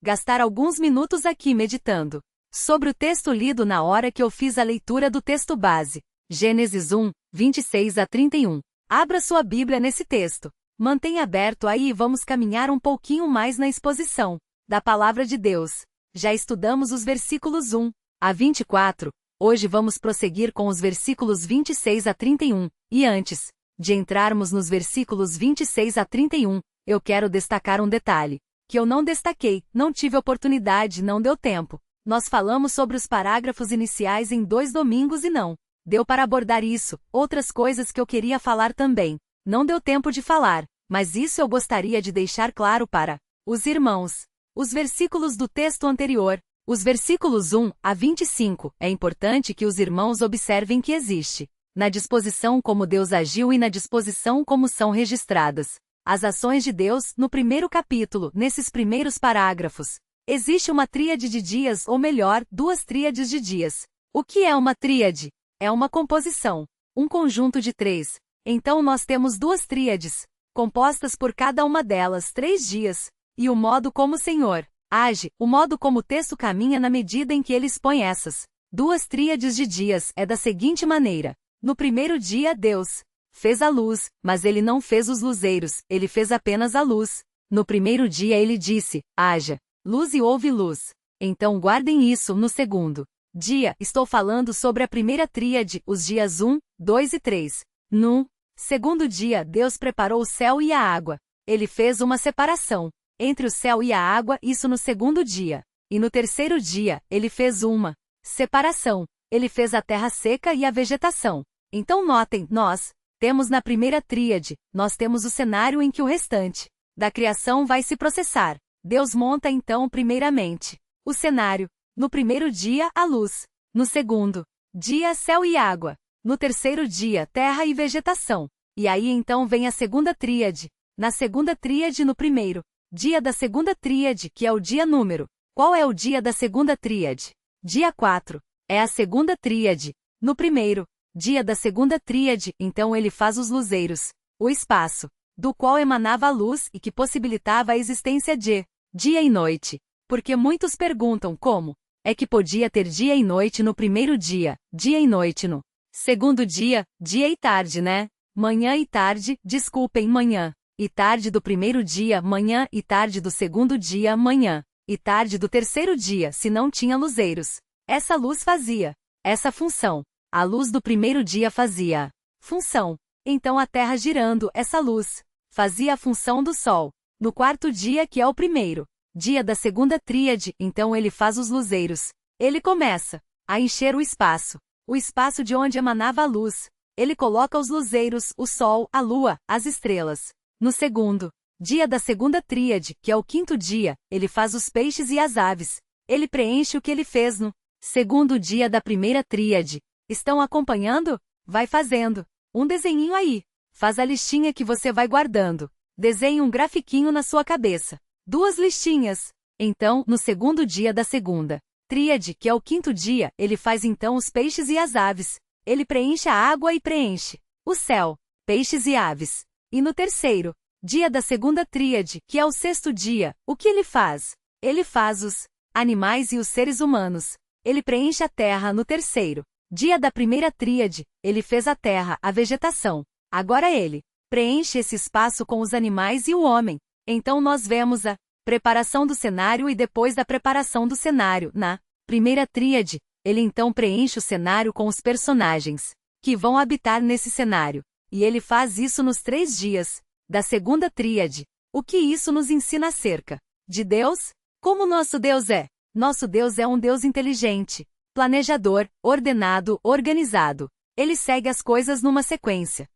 gastar alguns minutos aqui meditando sobre o texto lido na hora que eu fiz a leitura do texto base, Gênesis 1, 26 a 31. Abra sua Bíblia nesse texto. Mantenha aberto aí e vamos caminhar um pouquinho mais na exposição da Palavra de Deus. Já estudamos os versículos 1 a 24, hoje vamos prosseguir com os versículos 26 a 31, e antes de entrarmos nos versículos 26 a 31, eu quero destacar um detalhe, que eu não destaquei, não tive oportunidade, não deu tempo. Nós falamos sobre os parágrafos iniciais em 2 domingos e não deu para abordar isso, outras coisas que eu queria falar também. Não deu tempo de falar, mas isso eu gostaria de deixar claro para os irmãos. Os versículos do texto anterior, os versículos 1 a 25, é importante que os irmãos observem que existe, na disposição como Deus agiu e na disposição como são registradas as ações de Deus no primeiro capítulo, nesses primeiros parágrafos. Existe uma tríade de dias, ou melhor, 2 tríades de dias. O que é uma tríade? É uma composição, um conjunto de 3. Então nós temos 2 tríades, compostas por cada uma delas 3 dias, e o modo como o Senhor age, o modo como o texto caminha na medida em que ele expõe essas 2 tríades de dias é da seguinte maneira. No primeiro dia Deus fez a luz, mas ele não fez os luzeiros, ele fez apenas a luz. No primeiro dia ele disse, haja luz e houve luz. Então guardem isso no segundo dia, estou falando sobre a primeira tríade, os dias 1, 2 e 3. No segundo dia Deus preparou o céu e a água. Ele fez uma separação entre o céu e a água, isso no segundo dia. E no terceiro dia, ele fez uma separação. Ele fez a terra seca e a vegetação. Então notem, nós temos na primeira tríade, nós temos o cenário em que o restante da criação vai se processar. Deus monta então primeiramente o cenário. No primeiro dia, a luz. No segundo dia, céu e água. No terceiro dia, terra e vegetação. E aí então vem a segunda tríade. Na segunda tríade, no primeiro dia da segunda tríade, que é o dia número. Qual é o dia da segunda tríade? Dia 4. É a segunda tríade. No primeiro dia da segunda tríade, então ele faz os luzeiros, o espaço, do qual emanava a luz e que possibilitava a existência de dia e noite. Porque muitos perguntam como é que podia ter dia e noite no primeiro dia e noite no segundo dia e tarde, né? Manhã e tarde, desculpem, manhã e tarde do primeiro dia, manhã e tarde do segundo dia, manhã e tarde do terceiro dia, se não tinha luzeiros. Essa luz fazia essa função. A luz do primeiro dia fazia função. Então a terra girando, essa luz fazia a função do sol. No quarto dia, que é o primeiro dia da segunda tríade, então ele faz os luzeiros. Ele começa a encher o espaço de onde emanava a luz. Ele coloca os luzeiros, o sol, a lua, as estrelas. No segundo dia da segunda tríade, que é o quinto dia, ele faz os peixes e as aves. Ele preenche o que ele fez no segundo dia da primeira tríade. Estão acompanhando? Vai fazendo um desenhinho aí. Faz a listinha que você vai guardando. Desenhe um grafiquinho na sua cabeça. 2 listinhas. Então, no segundo dia da segunda tríade, que é o quinto dia, ele faz então os peixes e as aves. Ele preenche a água e preenche o céu, peixes e aves. E no terceiro dia da segunda tríade, que é o sexto dia, o que ele faz? Ele faz os animais e os seres humanos. Ele preenche a terra no terceiro dia da primeira tríade, ele fez a terra, a vegetação. Agora ele preenche esse espaço com os animais e o homem. Então nós vemos a preparação do cenário e depois da preparação do cenário, na primeira tríade, ele então preenche o cenário com os personagens que vão habitar nesse cenário. E ele faz isso nos 3 dias da segunda tríade. O que isso nos ensina acerca de Deus? Como nosso Deus é? Nosso Deus é um Deus inteligente, planejador, ordenado, organizado. Ele segue as coisas numa sequência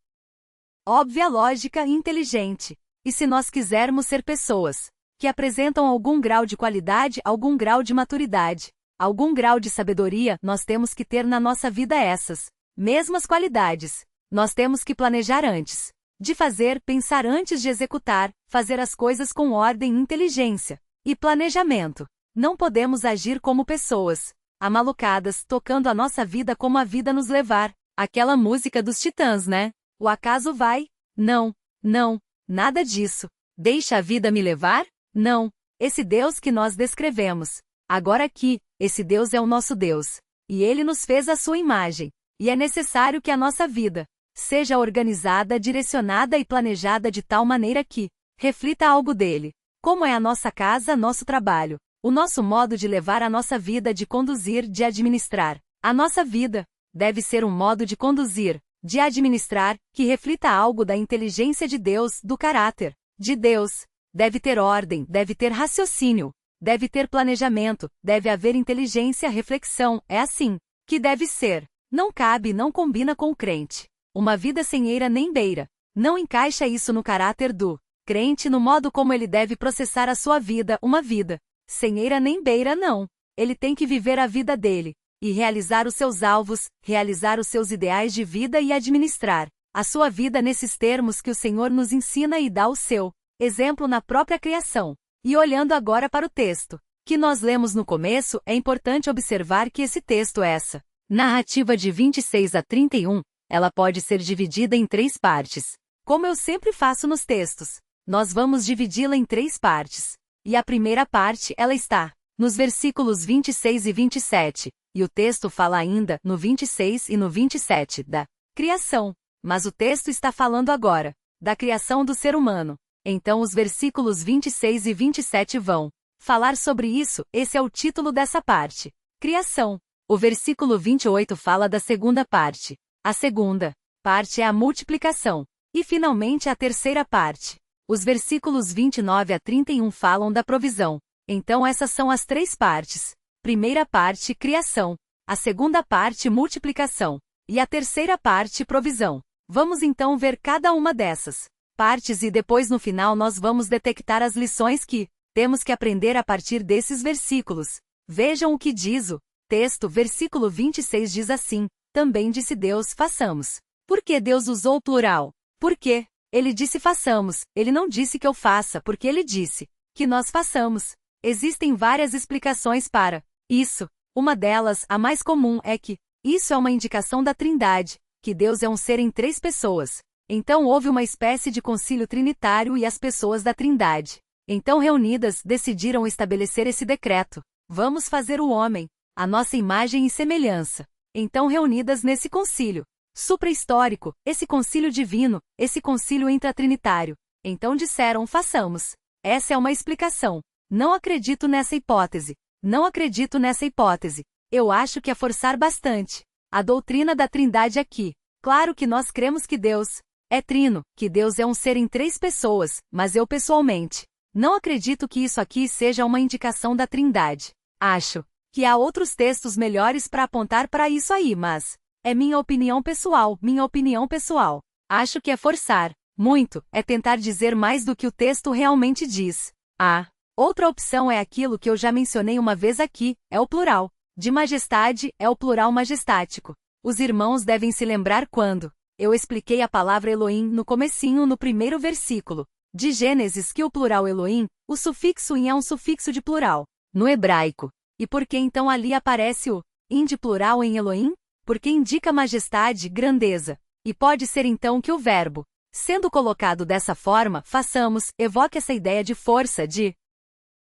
óbvia, lógica e inteligente. E se nós quisermos ser pessoas que apresentam algum grau de qualidade, algum grau de maturidade, algum grau de sabedoria, nós temos que ter na nossa vida essas mesmas qualidades. Nós temos que planejar antes de fazer, pensar antes de executar, fazer as coisas com ordem, inteligência e planejamento. Não podemos agir como pessoas amalucadas, tocando a nossa vida como a vida nos levar. Aquela música dos Titãs, né? O acaso vai? Não, não, nada disso. Deixa a vida me levar? Não, esse Deus que nós descrevemos. Agora aqui, esse Deus é o nosso Deus. E Ele nos fez à sua imagem. E é necessário que a nossa vida seja organizada, direcionada e planejada de tal maneira que reflita algo dele. Como é a nossa casa, nosso trabalho, o nosso modo de levar a nossa vida, de conduzir, de administrar. A nossa vida deve ser um modo de conduzir, de administrar, que reflita algo da inteligência de Deus, do caráter de Deus. Deve ter ordem, deve ter raciocínio, deve ter planejamento, deve haver inteligência, reflexão. É assim que deve ser. Não cabe, não combina com o crente. Uma vida sem eira nem beira. Não encaixa isso no caráter do crente, no modo como ele deve processar a sua vida. Uma vida sem eira nem beira, não. Ele tem que viver a vida dele e realizar os seus alvos, realizar os seus ideais de vida e administrar a sua vida nesses termos que o Senhor nos ensina e dá o seu exemplo na própria criação. E olhando agora para o texto que nós lemos no começo, é importante observar que esse texto, essa narrativa de 26 a 31, ela pode ser dividida em 3 partes. Como eu sempre faço nos textos, nós vamos dividi-la em 3 partes. E a primeira parte, ela está nos versículos 26 e 27, e o texto fala ainda, no 26 e no 27, da criação. Mas o texto está falando agora da criação do ser humano. Então os versículos 26 e 27 vão falar sobre isso. Esse é o título dessa parte. Criação. O versículo 28 fala da segunda parte. A segunda parte é a multiplicação. E finalmente a terceira parte. Os versículos 29 a 31 falam da provisão. Então essas são as 3 partes. Primeira parte, criação. A segunda parte, multiplicação. E a terceira parte, provisão. Vamos então ver cada uma dessas partes e depois no final nós vamos detectar as lições que temos que aprender a partir desses versículos. Vejam o que diz o texto. Versículo 26 diz assim: também disse Deus, façamos. Por que Deus usou o plural? Por quê? Ele disse façamos, ele não disse que eu faça, porque ele disse que nós façamos. Existem várias explicações para isso. Uma delas, a mais comum, é que isso é uma indicação da Trindade, que Deus é um ser em 3 pessoas. Então houve uma espécie de concílio trinitário e as pessoas da Trindade, então reunidas, decidiram estabelecer esse decreto. Vamos fazer o homem, a nossa imagem e semelhança. Então reunidas nesse concílio supra-histórico, esse concílio divino, esse concílio intratrinitário, então disseram façamos. Essa é uma explicação. Não acredito nessa hipótese. Não acredito nessa hipótese. Eu acho que é forçar bastante a doutrina da Trindade aqui. Claro que nós cremos que Deus é trino, que Deus é um ser em 3 pessoas, mas eu pessoalmente não acredito que isso aqui seja uma indicação da Trindade. Acho que há outros textos melhores para apontar para isso aí, mas é minha opinião pessoal, minha opinião pessoal. Acho que é forçar muito, é tentar dizer mais do que o texto realmente diz. Outra opção é aquilo que eu já mencionei uma vez aqui, é o plural. De majestade, é o plural majestático. Os irmãos devem se lembrar quando eu expliquei a palavra Elohim no comecinho, no primeiro versículo de Gênesis, que o plural Elohim, o sufixo in é um sufixo de plural no hebraico. E por que então ali aparece o in de plural em Elohim? Porque indica majestade, grandeza. E pode ser então que o verbo, sendo colocado dessa forma, façamos, evoque essa ideia de força, de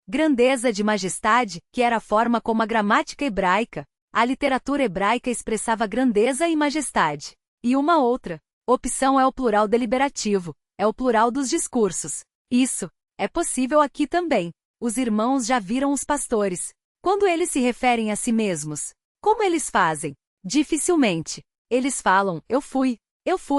grandeza, de majestade, que era a forma como a gramática hebraica, a literatura hebraica expressava grandeza e majestade. E uma outra opção é o plural deliberativo, é o plural dos discursos. Isso é possível aqui também. Os irmãos já viram os pastores. Quando eles se referem a si mesmos, como eles fazem? Dificilmente. Eles falam, eu fui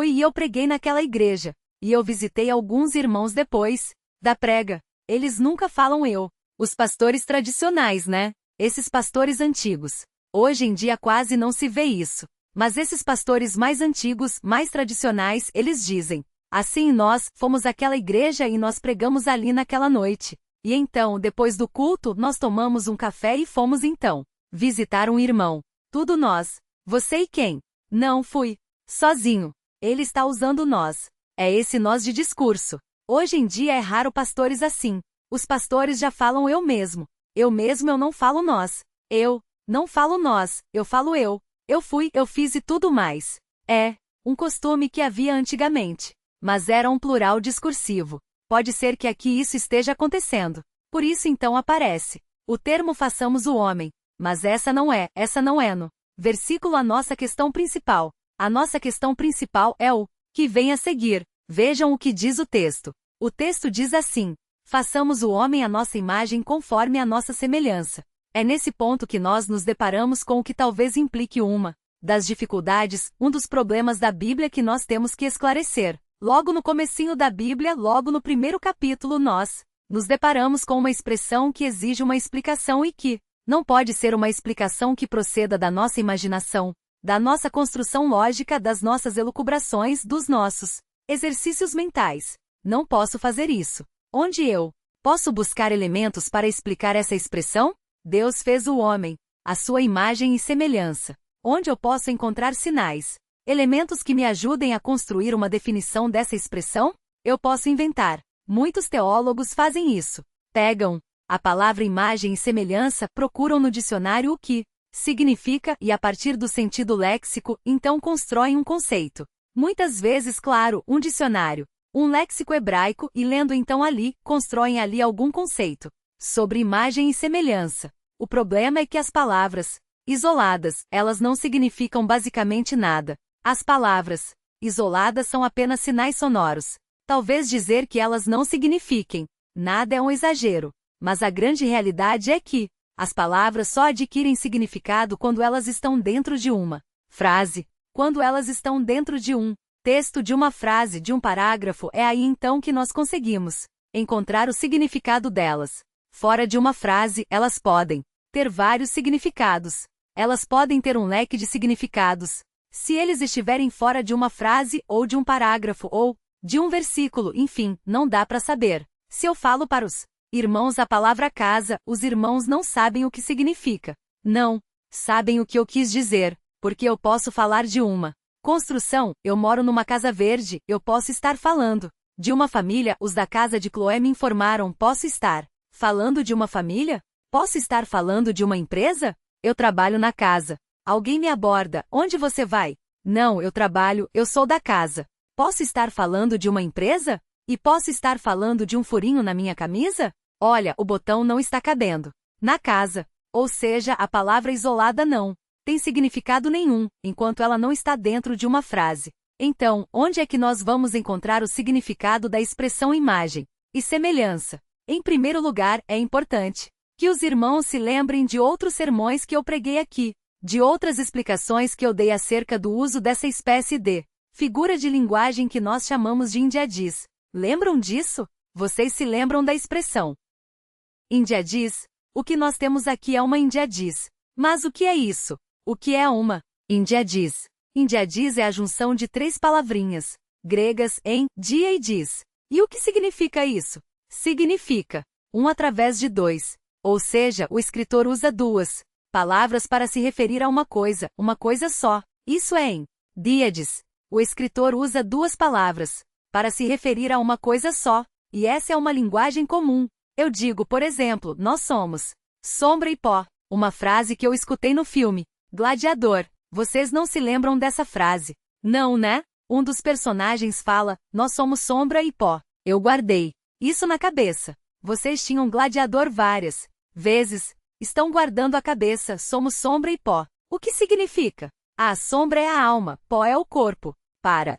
e eu preguei naquela igreja. E eu visitei alguns irmãos depois da prega. Eles nunca falam eu. Os pastores tradicionais, né? Esses pastores antigos. Hoje em dia quase não se vê isso. Mas esses pastores mais antigos, mais tradicionais, eles dizem, assim nós fomos àquela igreja e nós pregamos ali naquela noite. E então, depois do culto, nós tomamos um café e fomos então visitar um irmão. Tudo nós. Você e quem? Não fui. Sozinho. Ele está usando nós. É esse nós de discurso. Hoje em dia é raro pastores assim. Os pastores já falam eu mesmo. Eu não falo nós. Eu não falo nós, eu falo eu. Eu fui, eu fiz e tudo mais. É um costume que havia antigamente. Mas era um plural discursivo. Pode ser que aqui isso esteja acontecendo. Por isso então aparece o termo façamos o homem. Mas essa não é no versículo a nossa questão principal. A nossa questão principal é o que vem a seguir. Vejam o que diz o texto. O texto diz assim: façamos o homem à nossa imagem conforme a nossa semelhança. É nesse ponto que nós nos deparamos com o que talvez implique uma das dificuldades, um dos problemas da Bíblia que nós temos que esclarecer. Logo no comecinho da Bíblia, logo no primeiro capítulo, nós nos deparamos com uma expressão que exige uma explicação e que não pode ser uma explicação que proceda da nossa imaginação, da nossa construção lógica, das nossas elucubrações, dos nossos exercícios mentais. Não posso fazer isso. Onde eu posso buscar elementos para explicar essa expressão? Deus fez o homem, à sua imagem e semelhança. Onde eu posso encontrar sinais, elementos que me ajudem a construir uma definição dessa expressão? Eu posso inventar. Muitos teólogos fazem isso. Pegam a palavra imagem e semelhança, procuram no dicionário o que significa e a partir do sentido léxico, então constroem um conceito. Muitas vezes, claro, um dicionário, um léxico hebraico e lendo então ali, constroem ali algum conceito sobre imagem e semelhança. O problema é que as palavras isoladas, elas não significam basicamente nada. As palavras isoladas são apenas sinais sonoros. Talvez dizer que elas não signifiquem nada é um exagero, mas a grande realidade é que as palavras só adquirem significado quando elas estão dentro de uma frase, quando elas estão dentro de um texto, de uma frase, de um parágrafo, é aí então que nós conseguimos encontrar o significado delas. Fora de uma frase, elas podem ter vários significados. Elas podem ter um leque de significados. Se eles estiverem fora de uma frase, ou de um parágrafo, ou de um versículo, enfim, não dá para saber. Se eu falo para os irmãos a palavra casa, os irmãos não sabem o que significa. Não sabem o que eu quis dizer, porque eu posso falar de uma construção, eu moro numa casa verde, eu posso estar falando de uma família, os da casa de Chloé me informaram, posso estar falando de uma família? Posso estar falando de uma empresa? Eu trabalho na casa. Alguém me aborda, onde você vai? Não, eu trabalho, eu sou da casa. Posso estar falando de uma empresa? E posso estar falando de um furinho na minha camisa? Olha, o botão não está cabendo na casa. Ou seja, a palavra isolada não tem significado nenhum, enquanto ela não está dentro de uma frase. Então, onde é que nós vamos encontrar o significado da expressão imagem e semelhança? Em primeiro lugar, é importante que os irmãos se lembrem de outros sermões que eu preguei aqui, de outras explicações que eu dei acerca do uso dessa espécie de figura de linguagem que nós chamamos de indiadiz. Lembram disso? Vocês se lembram da expressão indiadiz? O que nós temos aqui é uma indiadiz. Mas o que é isso? O que é uma indiadiz? Indiadiz é a junção de três palavrinhas gregas em dia e diz. E o que significa isso? Significa um através de dois. Ou seja, o escritor usa duas palavras para se referir a uma coisa só. Isso é em díades. O escritor usa duas palavras para se referir a uma coisa só, e essa é uma linguagem comum. Eu digo, por exemplo, nós somos sombra e pó, uma frase que eu escutei no filme Gladiador. Vocês não se lembram dessa frase? Não, né? Um dos personagens fala, nós somos sombra e pó. Eu guardei isso na cabeça. Vocês tinham Gladiador várias vezes. Estão guardando a cabeça, somos sombra e pó. O que significa? A sombra é a alma, pó é o corpo.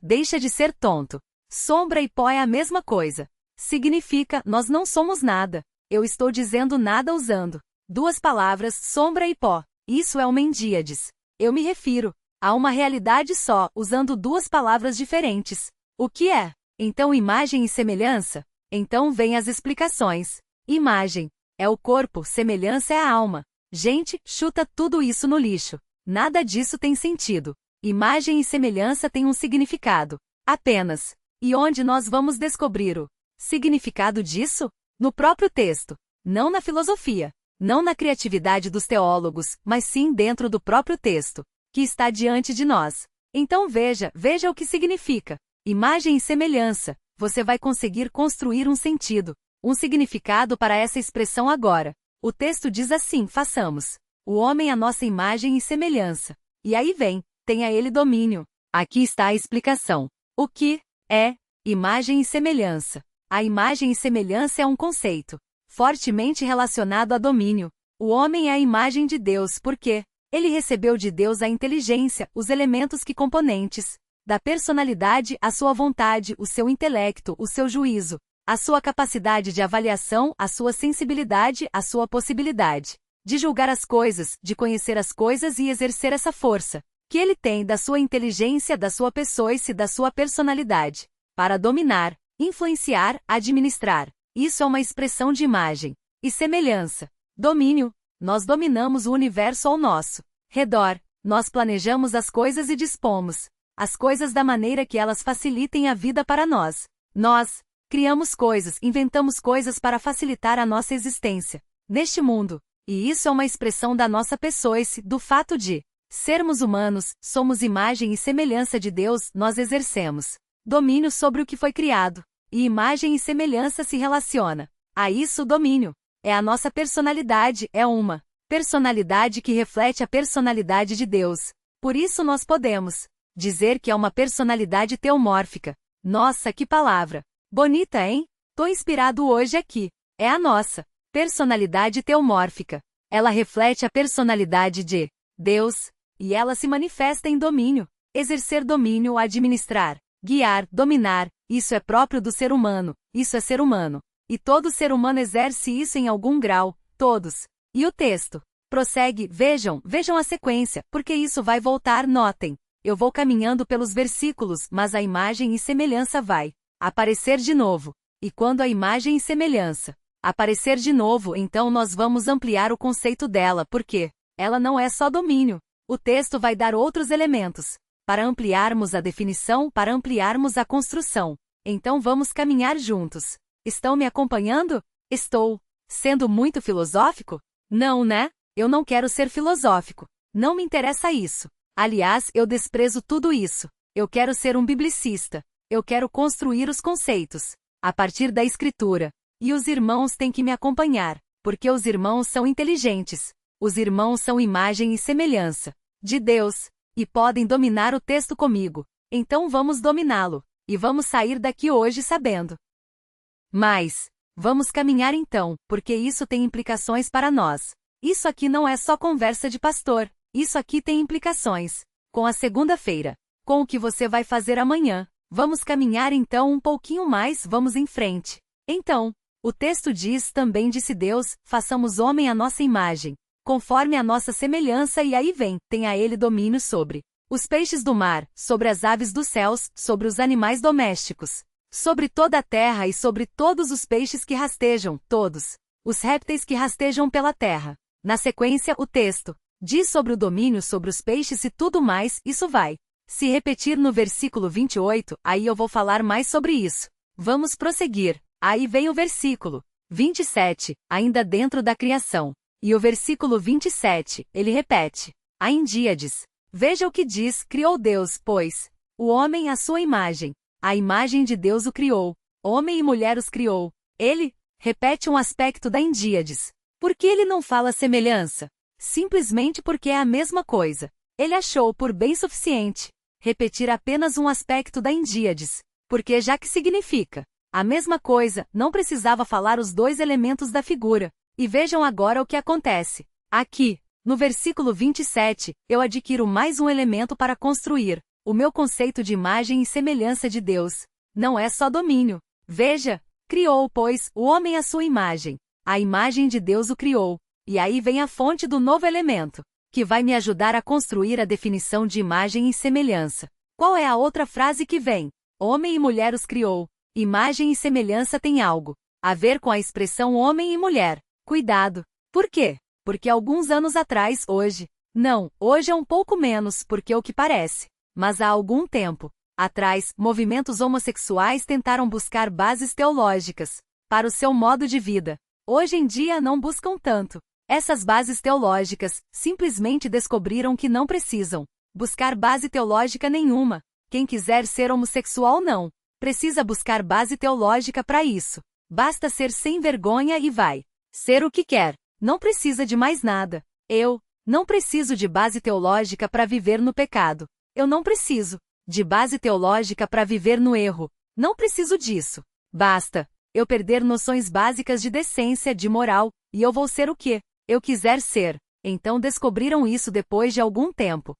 Deixa de ser tonto. Sombra e pó é a mesma coisa. Significa, nós não somos nada. Eu estou dizendo nada usando duas palavras, sombra e pó. Isso é uma endíades. Eu me refiro a uma realidade só, usando duas palavras diferentes. O que é? Então imagem e semelhança? Então vêm as explicações. Imagem é o corpo, semelhança é a alma. Gente, chuta tudo isso no lixo. Nada disso tem sentido. Imagem e semelhança têm um significado. Apenas. E onde nós vamos descobrir o significado disso? No próprio texto. Não na filosofia. Não na criatividade dos teólogos, mas sim dentro do próprio texto, que está diante de nós. Então veja o que significa. Imagem e semelhança. Você vai conseguir construir um sentido, um significado para essa expressão agora. O texto diz assim, façamos o homem à nossa imagem e semelhança. E aí vem, tenha ele domínio. Aqui está a explicação. O que é imagem e semelhança? A imagem e semelhança é um conceito fortemente relacionado a domínio. O homem é a imagem de Deus porque ele recebeu de Deus a inteligência, os elementos que componentes da personalidade, a sua vontade, o seu intelecto, o seu juízo, a sua capacidade de avaliação, a sua sensibilidade, a sua possibilidade de julgar as coisas, de conhecer as coisas e exercer essa força que ele tem da sua inteligência, da sua pessoa-se, da sua personalidade, para dominar, influenciar, administrar. Isso é uma expressão de imagem e semelhança. Domínio. Nós dominamos o universo ao nosso redor. Nós planejamos as coisas e dispomos as coisas da maneira que elas facilitem a vida para nós. Nós criamos coisas, inventamos coisas para facilitar a nossa existência neste mundo. E isso é uma expressão da nossa pessoa-se, do fato de sermos humanos, somos imagem e semelhança de Deus, nós exercemos domínio sobre o que foi criado. E imagem e semelhança se relaciona a isso. O domínio é a nossa personalidade, é uma personalidade que reflete a personalidade de Deus. Por isso nós podemos dizer que é uma personalidade teomórfica. Nossa, que palavra bonita, hein? Tô inspirado hoje aqui. É a nossa personalidade teomórfica. Ela reflete a personalidade de Deus, e ela se manifesta em domínio. Exercer domínio, administrar, guiar, dominar, isso é próprio do ser humano, isso é ser humano. E todo ser humano exerce isso em algum grau, todos. E o texto prossegue, vejam a sequência, porque isso vai voltar, notem. Eu vou caminhando pelos versículos, mas a imagem e semelhança vai aparecer de novo. E quando a imagem e semelhança aparecer de novo, então nós vamos ampliar o conceito dela, porque ela não é só domínio. O texto vai dar outros elementos para ampliarmos a definição, para ampliarmos a construção. Então vamos caminhar juntos. Estão me acompanhando? Estou sendo muito filosófico? Não, né? Eu não quero ser filosófico. Não me interessa isso. Aliás, eu desprezo tudo isso. Eu quero ser um biblicista. Eu quero construir os conceitos a partir da Escritura. E os irmãos têm que me acompanhar, porque os irmãos são inteligentes. Os irmãos são imagem e semelhança de Deus, e podem dominar o texto comigo. Então vamos dominá-lo, e vamos sair daqui hoje sabendo. Mas vamos caminhar então, porque isso tem implicações para nós. Isso aqui não é só conversa de pastor, isso aqui tem implicações com a segunda-feira, com o que você vai fazer amanhã. Vamos caminhar então um pouquinho mais, vamos em frente. Então, o texto diz, também disse Deus, façamos homem à nossa imagem, conforme a nossa semelhança, e aí vem, tem a ele domínio sobre os peixes do mar, sobre as aves dos céus, sobre os animais domésticos, sobre toda a terra e sobre todos os peixes que rastejam, todos os répteis que rastejam pela terra. Na sequência, o texto diz sobre o domínio sobre os peixes e tudo mais, isso vai se repetir no versículo 28, aí eu vou falar mais sobre isso. Vamos prosseguir. Aí vem o versículo 27, ainda dentro da criação. E o versículo 27, ele repete: a Indíades. Veja o que diz, criou Deus, pois o homem à sua imagem. A imagem de Deus o criou. Homem e mulher os criou. Ele repete um aspecto da Indíades. Por que ele não fala semelhança? Simplesmente porque é a mesma coisa. Ele achou por bem suficiente repetir apenas um aspecto da Indíades, porque já que significa a mesma coisa, não precisava falar os dois elementos da figura. E vejam agora o que acontece. Aqui, no versículo 27, eu adquiro mais um elemento para construir o meu conceito de imagem e semelhança de Deus. Não é só domínio. Veja, criou, pois, o homem à sua imagem. A imagem de Deus o criou. E aí vem a fonte do novo elemento, que vai me ajudar a construir a definição de imagem e semelhança. Qual é a outra frase que vem? Homem e mulher os criou. Imagem e semelhança tem algo a ver com a expressão homem e mulher. Cuidado. Por quê? Porque alguns anos atrás, hoje é um pouco menos, porque o que parece. Mas há algum tempo atrás, movimentos homossexuais tentaram buscar bases teológicas para o seu modo de vida. Hoje em dia não buscam tanto essas bases teológicas, simplesmente descobriram que não precisam buscar base teológica nenhuma. Quem quiser ser homossexual não precisa buscar base teológica para isso. Basta ser sem vergonha e vai ser o que quer. Não precisa de mais nada. Eu não preciso de base teológica para viver no pecado. Eu não preciso de base teológica para viver no erro. Não preciso disso. Basta eu perder noções básicas de decência, de moral, e eu vou ser o que eu quiser ser. Então descobriram isso depois de algum tempo.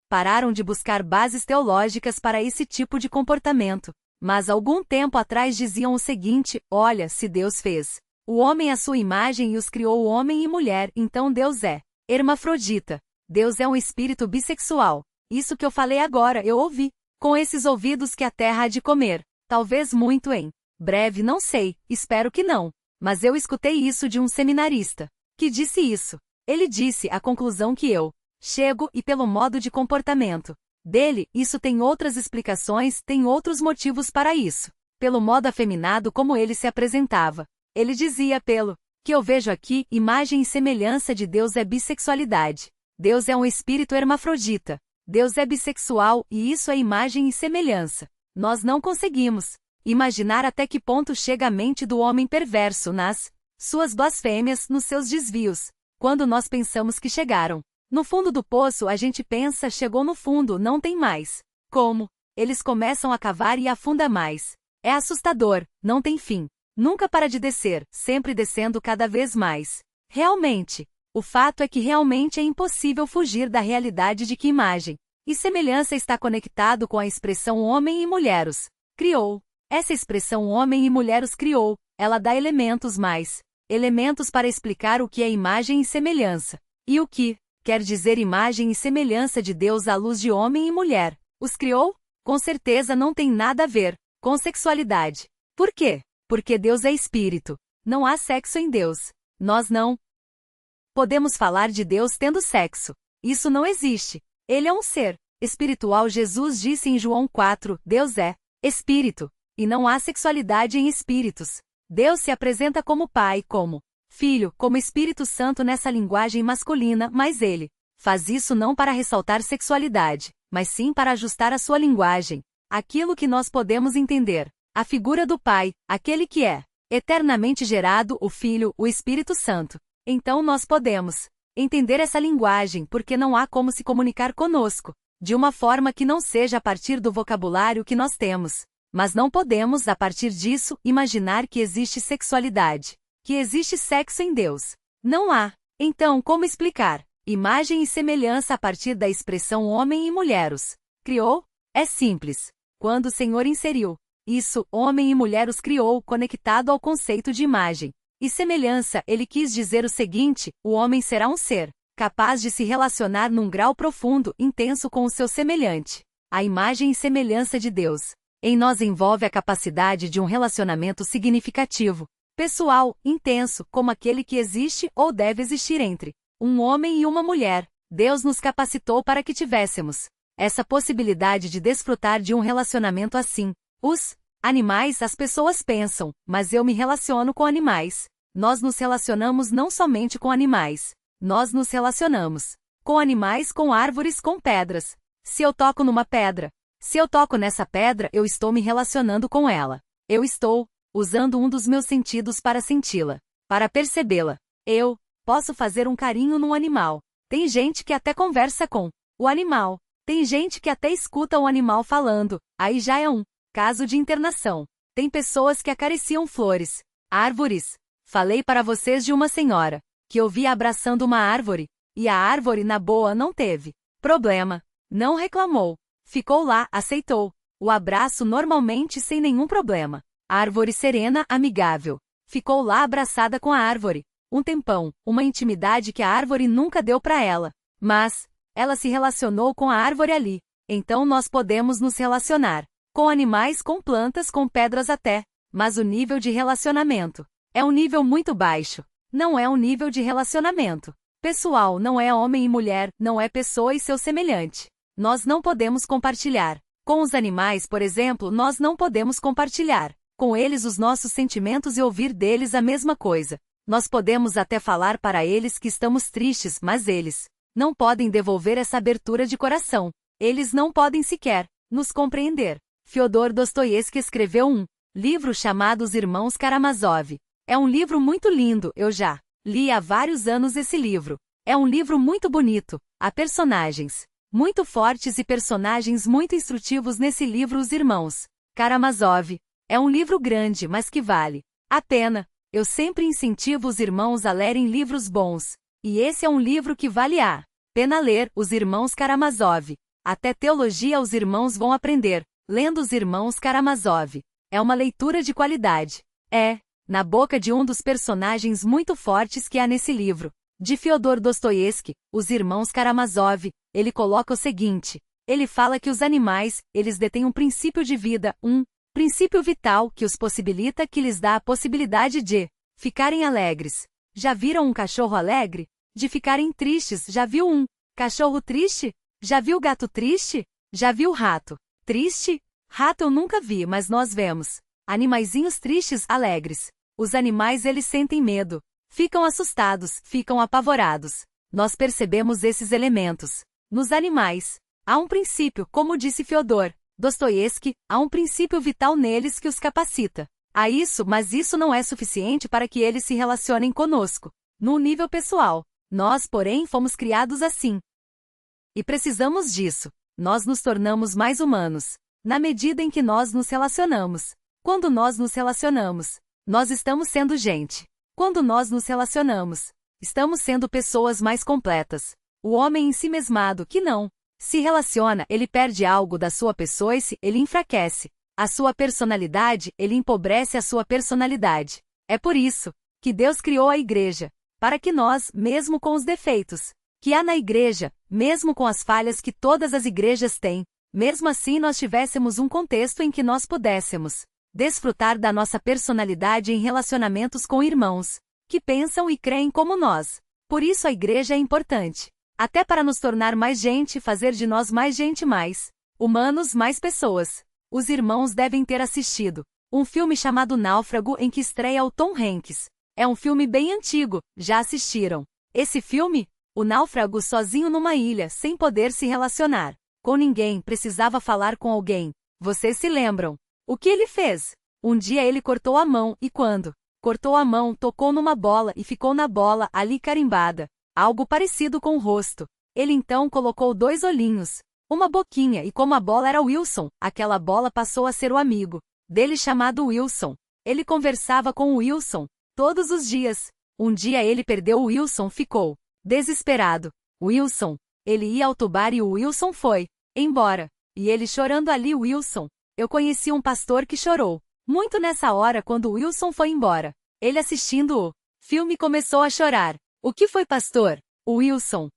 Pararam de buscar bases teológicas para esse tipo de comportamento. Mas algum tempo atrás diziam o seguinte: olha, se Deus fez o homem à sua imagem e os criou homem e mulher, então Deus é hermafrodita. Deus é um espírito bissexual. Isso que eu falei agora, eu ouvi, com esses ouvidos que a terra há de comer. Talvez muito em breve, não sei, espero que não. Mas eu escutei isso de um seminarista, que disse isso. Ele disse a conclusão que eu chego e pelo modo de comportamento dele, isso tem outras explicações, tem outros motivos para isso. Pelo modo afeminado como ele se apresentava. Ele dizia pelo que eu vejo aqui, imagem e semelhança de Deus é bissexualidade. Deus é um espírito hermafrodita. Deus é bissexual e isso é imagem e semelhança. Nós não conseguimos imaginar até que ponto chega a mente do homem perverso nas suas blasfêmias, nos seus desvios. Quando nós pensamos que chegaram no fundo do poço, a gente pensa, chegou no fundo, não tem mais como. Eles começam a cavar e afunda mais. É assustador, não tem fim. Nunca para de descer, sempre descendo cada vez mais. Realmente, o fato é que realmente é impossível fugir da realidade de que imagem e semelhança está conectado com a expressão homem e mulher os criou. Essa expressão homem e mulher os criou, ela dá elementos para explicar o que é imagem e semelhança. E o que quer dizer imagem e semelhança de Deus à luz de homem e mulher. Os criou? Com certeza não tem nada a ver com sexualidade. Por quê? Porque Deus é espírito. Não há sexo em Deus. Nós não podemos falar de Deus tendo sexo. Isso não existe. Ele é um ser espiritual. Jesus disse em João 4, Deus é espírito. E não há sexualidade em espíritos. Deus se apresenta como Pai, como Filho, como Espírito Santo nessa linguagem masculina, mas ele faz isso não para ressaltar sexualidade, mas sim para ajustar a sua linguagem. Aquilo que nós podemos entender. A figura do Pai, aquele que é eternamente gerado, o Filho, o Espírito Santo. Então nós podemos entender essa linguagem porque não há como se comunicar conosco de uma forma que não seja a partir do vocabulário que nós temos. Mas não podemos, a partir disso, imaginar que existe sexualidade, que existe sexo em Deus. Não há. Então, como explicar imagem e semelhança a partir da expressão homem e mulher os criou? É simples. Quando o Senhor inseriu isso, homem e mulher os criou, conectado ao conceito de imagem e semelhança, ele quis dizer o seguinte: o homem será um ser capaz de se relacionar num grau profundo, intenso com o seu semelhante. A imagem e semelhança de Deus em nós envolve a capacidade de um relacionamento significativo, pessoal, intenso, como aquele que existe ou deve existir entre um homem e uma mulher. Deus nos capacitou para que tivéssemos essa possibilidade de desfrutar de um relacionamento assim. Os animais, as pessoas pensam, mas eu me relaciono com animais. Nós nos relacionamos não somente com animais. Nós nos relacionamos com animais, com árvores, com pedras. Se eu toco numa pedra, se eu toco nessa pedra, eu estou me relacionando com ela. Eu estou usando um dos meus sentidos para senti-la, para percebê-la. Eu posso fazer um carinho num animal. Tem gente que até conversa com o animal. Tem gente que até escuta o animal falando. Aí já é um caso de internação. Tem pessoas que acariciam flores, árvores. Falei para vocês de uma senhora que eu vi abraçando uma árvore, e a árvore na boa não teve problema, não reclamou. Ficou lá, aceitou o abraço normalmente sem nenhum problema. Árvore serena, amigável. Ficou lá abraçada com a árvore. Um tempão, uma intimidade que a árvore nunca deu para ela. Mas ela se relacionou com a árvore ali. Então nós podemos nos relacionar com animais, com plantas, com pedras até. Mas o nível de relacionamento é um nível muito baixo. Não é um nível de relacionamento pessoal, não é homem e mulher, não é pessoa e seu semelhante. Nós não podemos compartilhar. Com os animais, por exemplo, nós não podemos compartilhar com eles os nossos sentimentos e ouvir deles a mesma coisa. Nós podemos até falar para eles que estamos tristes, mas eles não podem devolver essa abertura de coração. Eles não podem sequer nos compreender. Fyodor Dostoiévski escreveu um livro chamado Os Irmãos Karamazov. É um livro muito lindo, eu já li há vários anos esse livro. É um livro muito bonito. Há personagens muito fortes e personagens muito instrutivos nesse livro. Os Irmãos Karamazov. É um livro grande, mas que vale a pena. Eu sempre incentivo os irmãos a lerem livros bons. E esse é um livro que vale a pena ler, Os Irmãos Karamazov. Até teologia os irmãos vão aprender, lendo Os Irmãos Karamazov. É uma leitura de qualidade. Na boca de um dos personagens muito fortes que há nesse livro, de Fyodor Dostoiévski, Os Irmãos Karamazov, ele coloca o seguinte: ele fala que os animais, eles detêm um princípio de vida, um princípio vital que os possibilita, que lhes dá a possibilidade de ficarem alegres. Já viram um cachorro alegre? De ficarem tristes. Já viu um cachorro triste? Já viu gato triste? Já viu rato triste? Rato eu nunca vi, mas nós vemos animaizinhos tristes, alegres. Os animais eles sentem medo, ficam assustados, ficam apavorados. Nós percebemos esses elementos nos animais. Há um princípio, como disse Fyodor Dostoiévski, há um princípio vital neles que os capacita a isso, mas isso não é suficiente para que eles se relacionem conosco, no nível pessoal. Nós, porém, fomos criados assim. E precisamos disso. Nós nos tornamos mais humanos, na medida em que nós nos relacionamos. Quando nós nos relacionamos, nós estamos sendo gente. Quando nós nos relacionamos, estamos sendo pessoas mais completas. O homem ensimesmado que não se relaciona, ele perde algo da sua pessoa e ele enfraquece a sua personalidade, ele empobrece a sua personalidade. É por isso que Deus criou a igreja, para que nós, mesmo com os defeitos que há na igreja, mesmo com as falhas que todas as igrejas têm, mesmo assim nós tivéssemos um contexto em que nós pudéssemos desfrutar da nossa personalidade em relacionamentos com irmãos que pensam e creem como nós. Por isso a igreja é importante. Até para nos tornar mais gente, fazer de nós mais gente, mais humanos, mais pessoas. Os irmãos devem ter assistido um filme chamado Náufrago, em que estreia o Tom Hanks. É um filme bem antigo, já assistiram esse filme? O náufrago sozinho numa ilha, sem poder se relacionar com ninguém, precisava falar com alguém. Vocês se lembram? O que ele fez? Um dia ele cortou a mão, e quando cortou a mão, tocou numa bola e ficou na bola ali carimbada algo parecido com o rosto. Ele então colocou 2 olhinhos, uma boquinha, e como a bola era Wilson, aquela bola passou a ser o amigo dele chamado Wilson. Ele conversava com o Wilson todos os dias. Um dia ele perdeu o Wilson, ficou desesperado. Wilson, ele ia ao bar e o Wilson foi embora. E ele chorando ali, Wilson. Eu conheci um pastor que chorou muito nessa hora quando o Wilson foi embora. Ele assistindo o filme começou a chorar. O que foi, pastor? O Wilson.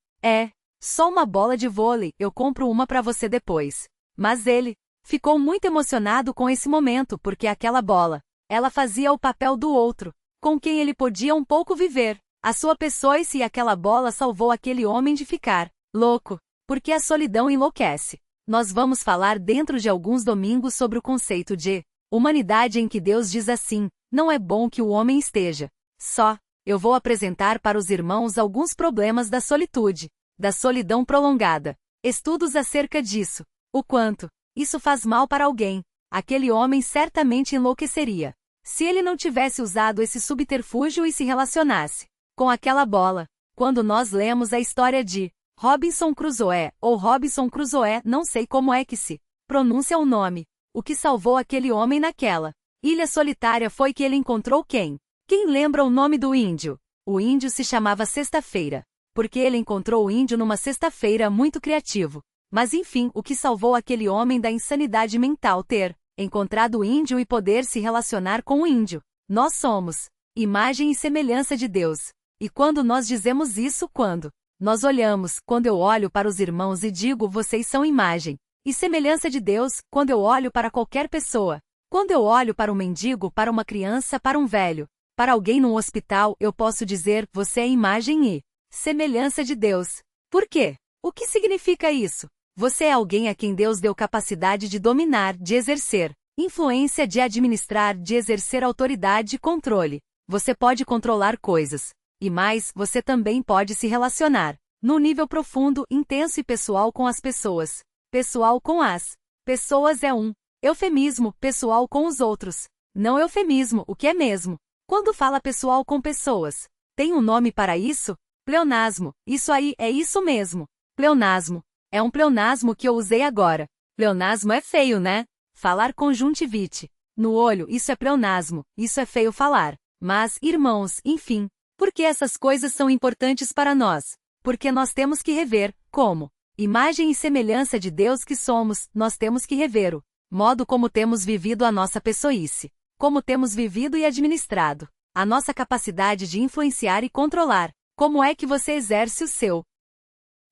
Só uma bola de vôlei, eu compro uma para você depois. Mas ele ficou muito emocionado com esse momento porque aquela bola, ela fazia o papel do outro, com quem ele podia um pouco viver. A sua pessoa e aquela bola salvou aquele homem de ficar louco, porque a solidão enlouquece. Nós vamos falar dentro de alguns domingos sobre o conceito de humanidade em que Deus diz assim: não é bom que o homem esteja só. Eu vou apresentar para os irmãos alguns problemas da solitude, da solidão prolongada. Estudos acerca disso. O quanto isso faz mal para alguém. Aquele homem certamente enlouqueceria se ele não tivesse usado esse subterfúgio e se relacionasse com aquela bola. Quando nós lemos a história de Robinson Crusoe, ou Robinson Crusoe, não sei como é que se pronuncia o nome, o que salvou aquele homem naquela ilha solitária foi que ele encontrou quem? Quem lembra o nome do índio? O índio se chamava Sexta-feira, porque ele encontrou o índio numa sexta-feira muito criativo. Mas enfim, o que salvou aquele homem da insanidade mental ter encontrado o índio e poder se relacionar com o índio. Nós somos imagem e semelhança de Deus. E quando nós dizemos isso, quando nós olhamos, quando eu olho para os irmãos e digo vocês são imagem e semelhança de Deus, quando eu olho para qualquer pessoa, quando eu olho para um mendigo, para uma criança, para um velho, para alguém num hospital, eu posso dizer, você é imagem e semelhança de Deus. Por quê? O que significa isso? Você é alguém a quem Deus deu capacidade de dominar, de exercer influência, de administrar, de exercer autoridade e controle. Você pode controlar coisas. E mais, você também pode se relacionar, num nível profundo, intenso e pessoal com as pessoas. Pessoal com as pessoas é um eufemismo, pessoal com os outros. Não eufemismo, o que é mesmo. Quando fala pessoal com pessoas, tem um nome para isso? Pleonasmo. Isso aí, é isso mesmo. Pleonasmo. É um pleonasmo que eu usei agora. Pleonasmo é feio, né? Falar conjuntivite. No olho, isso é pleonasmo, isso é feio falar. Mas, irmãos, enfim, por que essas coisas são importantes para nós? Porque nós temos que rever, como imagem e semelhança de Deus que somos, nós temos que rever o modo como temos vivido a nossa pessoice, como temos vivido e administrado, a nossa capacidade de influenciar e controlar. Como é que você exerce o seu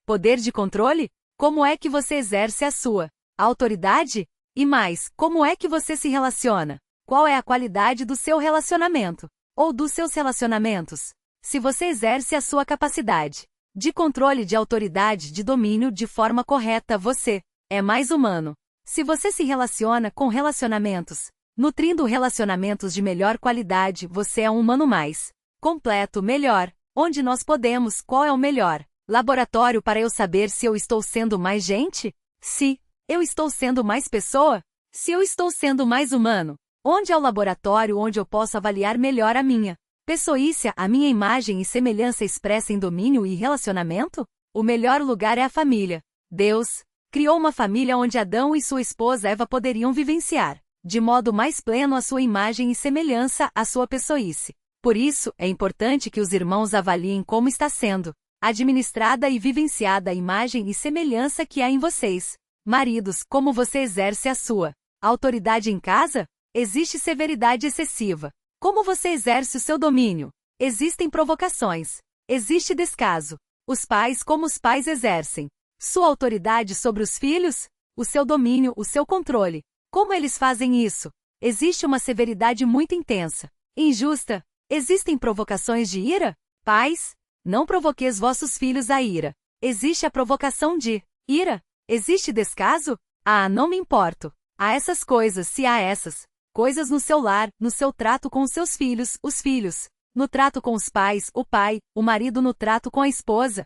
poder de controle? Como é que você exerce a sua autoridade? E mais, como é que você se relaciona? Qual é a qualidade do seu relacionamento? Ou dos seus relacionamentos? Se você exerce a sua capacidade de controle, de autoridade, de domínio de forma correta, você é mais humano. Se você se relaciona com relacionamentos, nutrindo relacionamentos de melhor qualidade, você é um humano mais completo, melhor. Onde nós podemos, qual é o melhor laboratório para eu saber se eu estou sendo mais gente? Se eu estou sendo mais pessoa? Se eu estou sendo mais humano? Onde é o laboratório onde eu posso avaliar melhor a minha pessoícia, a minha imagem e semelhança expressa em domínio e relacionamento? O melhor lugar é a família. Deus criou uma família onde Adão e sua esposa Eva poderiam vivenciar, de modo mais pleno, a sua imagem e semelhança, a sua pessoíce. Por isso, é importante que os irmãos avaliem como está sendo administrada e vivenciada a imagem e semelhança que há em vocês. Maridos, como você exerce a sua autoridade em casa? Existe severidade excessiva. Como você exerce o seu domínio? Existem provocações. Existe descaso. Os pais, como os pais exercem sua autoridade sobre os filhos? O seu domínio, o seu controle. Como eles fazem isso? Existe uma severidade muito intensa, injusta. Existem provocações de ira? Pais, não provoqueis vossos filhos a ira. Existe a provocação de ira? Existe descaso? Ah, não me importo. Há essas coisas, se há essas coisas no seu lar, no seu trato com os seus filhos, os filhos, no trato com os pais, o pai, o marido no trato com a esposa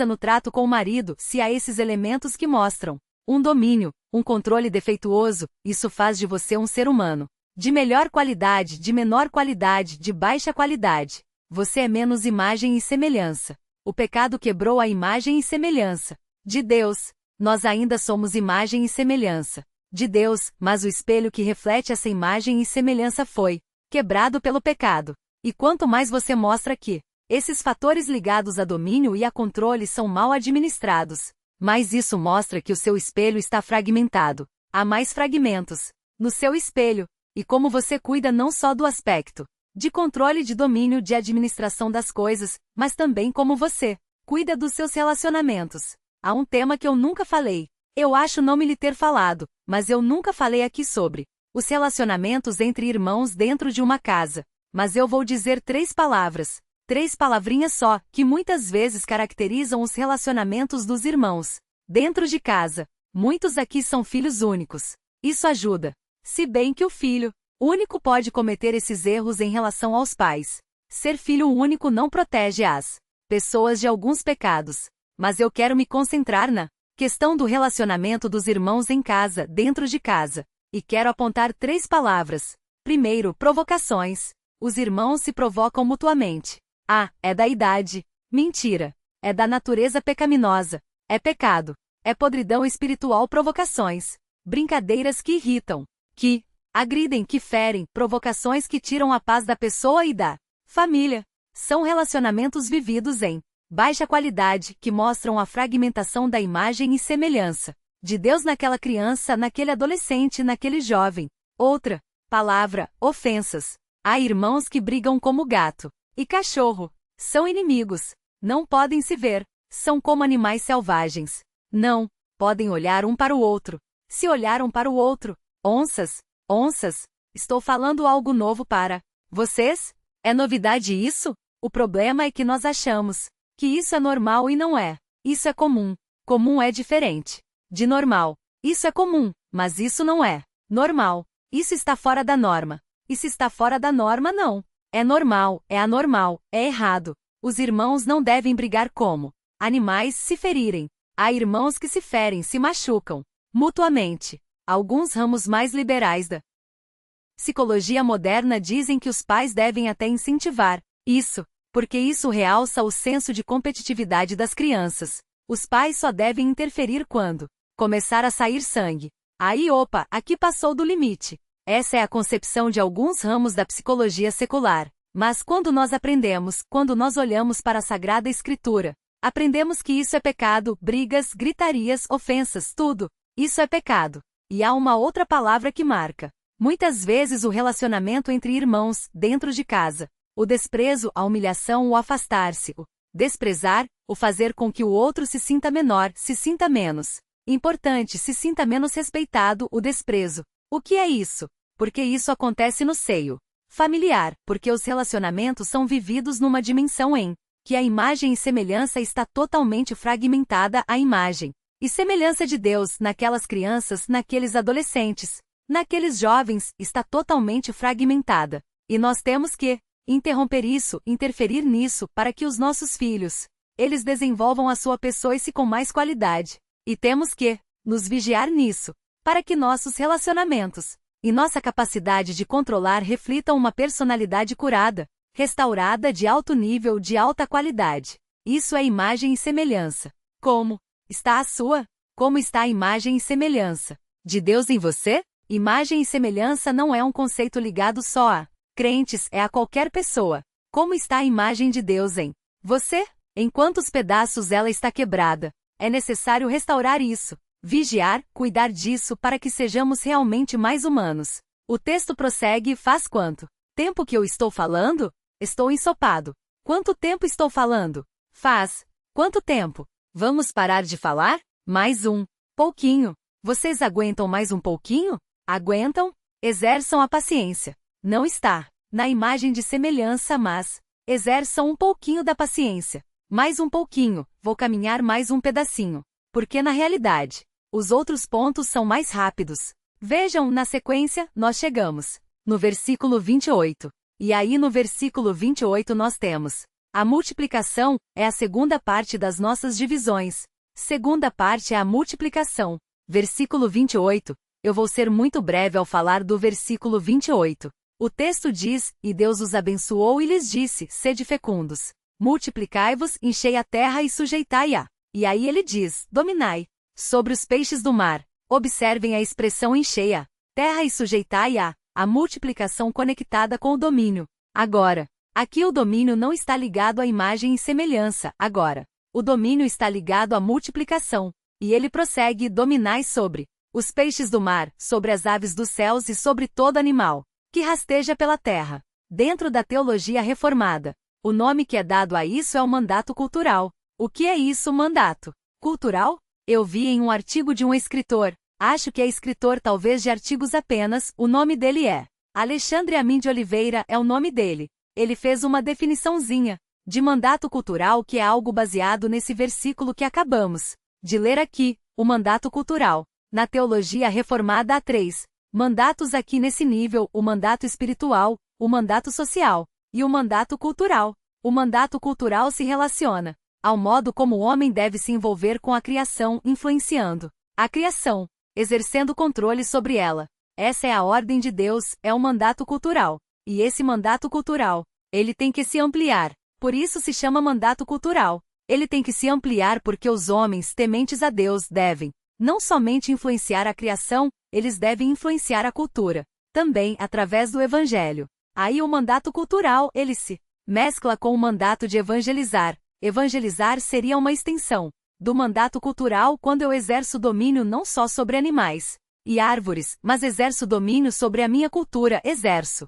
no trato com o marido, se há esses elementos que mostram um domínio, um controle defeituoso, isso faz de você um ser humano de melhor qualidade, de menor qualidade, de baixa qualidade. Você é menos imagem e semelhança. O pecado quebrou a imagem e semelhança de Deus. Nós ainda somos imagem e semelhança de Deus, mas o espelho que reflete essa imagem e semelhança foi quebrado pelo pecado. E quanto mais você mostra que esses fatores ligados a domínio e a controle são mal administrados, mais isso mostra que o seu espelho está fragmentado. Há mais fragmentos no seu espelho. E como você cuida não só do aspecto de controle, de domínio, de administração das coisas, mas também como você cuida dos seus relacionamentos. Há um tema que eu nunca falei. Eu acho não me lhe ter falado, mas eu nunca falei aqui sobre os relacionamentos entre irmãos dentro de uma casa. Mas eu vou dizer 3 palavras, 3 palavrinhas só, que muitas vezes caracterizam os relacionamentos dos irmãos dentro de casa. Muitos aqui são filhos únicos. Isso ajuda. Se bem que o filho único pode cometer esses erros em relação aos pais. Ser filho único não protege as pessoas de alguns pecados. Mas eu quero me concentrar na questão do relacionamento dos irmãos em casa, dentro de casa. E quero apontar 3 palavras. Primeiro, provocações. Os irmãos se provocam mutuamente. Ah, é da idade. Mentira. É da natureza pecaminosa. É pecado. É podridão espiritual, provocações. Brincadeiras que irritam, que agridem, que ferem, provocações que tiram a paz da pessoa e da família. São relacionamentos vividos em baixa qualidade, que mostram a fragmentação da imagem e semelhança de Deus naquela criança, naquele adolescente, naquele jovem. Outra palavra, ofensas. Há irmãos que brigam como gato e cachorro. São inimigos. Não podem se ver. São como animais selvagens. Não podem olhar um para o outro. Se olhar um para o outro, onças. Estou falando algo novo para vocês? É novidade isso? O problema é que nós achamos que isso é normal e não é. Isso é comum. Comum é diferente de normal. Isso é comum, mas isso não é normal. Isso está fora da norma. E se está fora da norma, não é normal, é anormal, é errado. Os irmãos não devem brigar como animais, se ferirem. Há irmãos que se ferem, se machucam mutuamente. Alguns ramos mais liberais da psicologia moderna dizem que os pais devem até incentivar isso, porque isso realça o senso de competitividade das crianças. Os pais só devem interferir quando começar a sair sangue. Aí, opa, aqui passou do limite. Essa é a concepção de alguns ramos da psicologia secular. Mas quando nós aprendemos, quando nós olhamos para a Sagrada Escritura, aprendemos que isso é pecado, brigas, gritarias, ofensas, tudo. Isso é pecado. E há uma outra palavra que marca. Muitas vezes o relacionamento entre irmãos, dentro de casa. O desprezo, a humilhação, o afastar-se, o desprezar, o fazer com que o outro se sinta menor, se sinta menos importante, se sinta menos respeitado, o desprezo. O que é isso? Porque isso acontece no seio familiar, porque os relacionamentos são vividos numa dimensão em que a imagem e semelhança está totalmente fragmentada, a imagem e semelhança de Deus naquelas crianças, naqueles adolescentes, naqueles jovens, está totalmente fragmentada. E nós temos que interromper isso, interferir nisso, para que os nossos filhos, eles desenvolvam a sua pessoa-se com mais qualidade. E temos que nos vigiar nisso, para que nossos relacionamentos e nossa capacidade de controlar reflitam uma personalidade curada, restaurada de alto nível, de alta qualidade. Isso é imagem e semelhança. Como está a sua? Como está a imagem e semelhança de Deus em você? Imagem e semelhança não é um conceito ligado só a crentes, é a qualquer pessoa. Como está a imagem de Deus em você? Em quantos pedaços ela está quebrada? É necessário restaurar isso, vigiar, cuidar disso para que sejamos realmente mais humanos. O texto prossegue: faz quanto tempo que eu estou falando? Estou ensopado. Quanto tempo estou falando? Faz quanto tempo? Vamos parar de falar? Mais um pouquinho. Vocês aguentam mais um pouquinho? Aguentam? Exerçam a paciência. Não está na imagem de semelhança, mas exerçam um pouquinho da paciência. Mais um pouquinho, vou caminhar mais um pedacinho. Porque na realidade, os outros pontos são mais rápidos. Vejam, na sequência, nós chegamos no versículo 28. E aí no versículo 28 nós temos: a multiplicação é a segunda parte das nossas divisões. Segunda parte é a multiplicação. Versículo 28. Eu vou ser muito breve ao falar do versículo 28. O texto diz: e Deus os abençoou e lhes disse: sede fecundos, multiplicai-vos, enchei a terra e sujeitai-a. E aí ele diz: dominai sobre os peixes do mar. Observem a expressão enchei-a terra e sujeitai-a, a multiplicação conectada com o domínio. Agora, aqui o domínio não está ligado à imagem e semelhança, agora. O domínio está ligado à multiplicação. E ele prossegue: dominai sobre os peixes do mar, sobre as aves dos céus e sobre todo animal que rasteja pela terra. Dentro da teologia reformada, o nome que é dado a isso é o mandato cultural. O que é isso, mandato cultural? Eu vi em um artigo de um escritor, acho que é escritor talvez de artigos apenas, o nome dele é Alexandre Amin de Oliveira, é o nome dele. Ele fez uma definiçãozinha de mandato cultural que é algo baseado nesse versículo que acabamos de ler aqui, o mandato cultural. Na teologia reformada há 3 mandatos aqui nesse nível: o mandato espiritual, o mandato social e o mandato cultural. O mandato cultural se relaciona ao modo como o homem deve se envolver com a criação, influenciando a criação, exercendo controle sobre ela. Essa é a ordem de Deus, é o mandato cultural. E esse mandato cultural, ele tem que se ampliar. Por isso se chama mandato cultural. Ele tem que se ampliar porque os homens tementes a Deus devem não somente influenciar a criação, eles devem influenciar a cultura, também através do evangelho. Aí o mandato cultural, ele se mescla com o mandato de evangelizar. Evangelizar seria uma extensão do mandato cultural quando eu exerço domínio não só sobre animais e árvores, mas exerço domínio sobre a minha cultura, exerço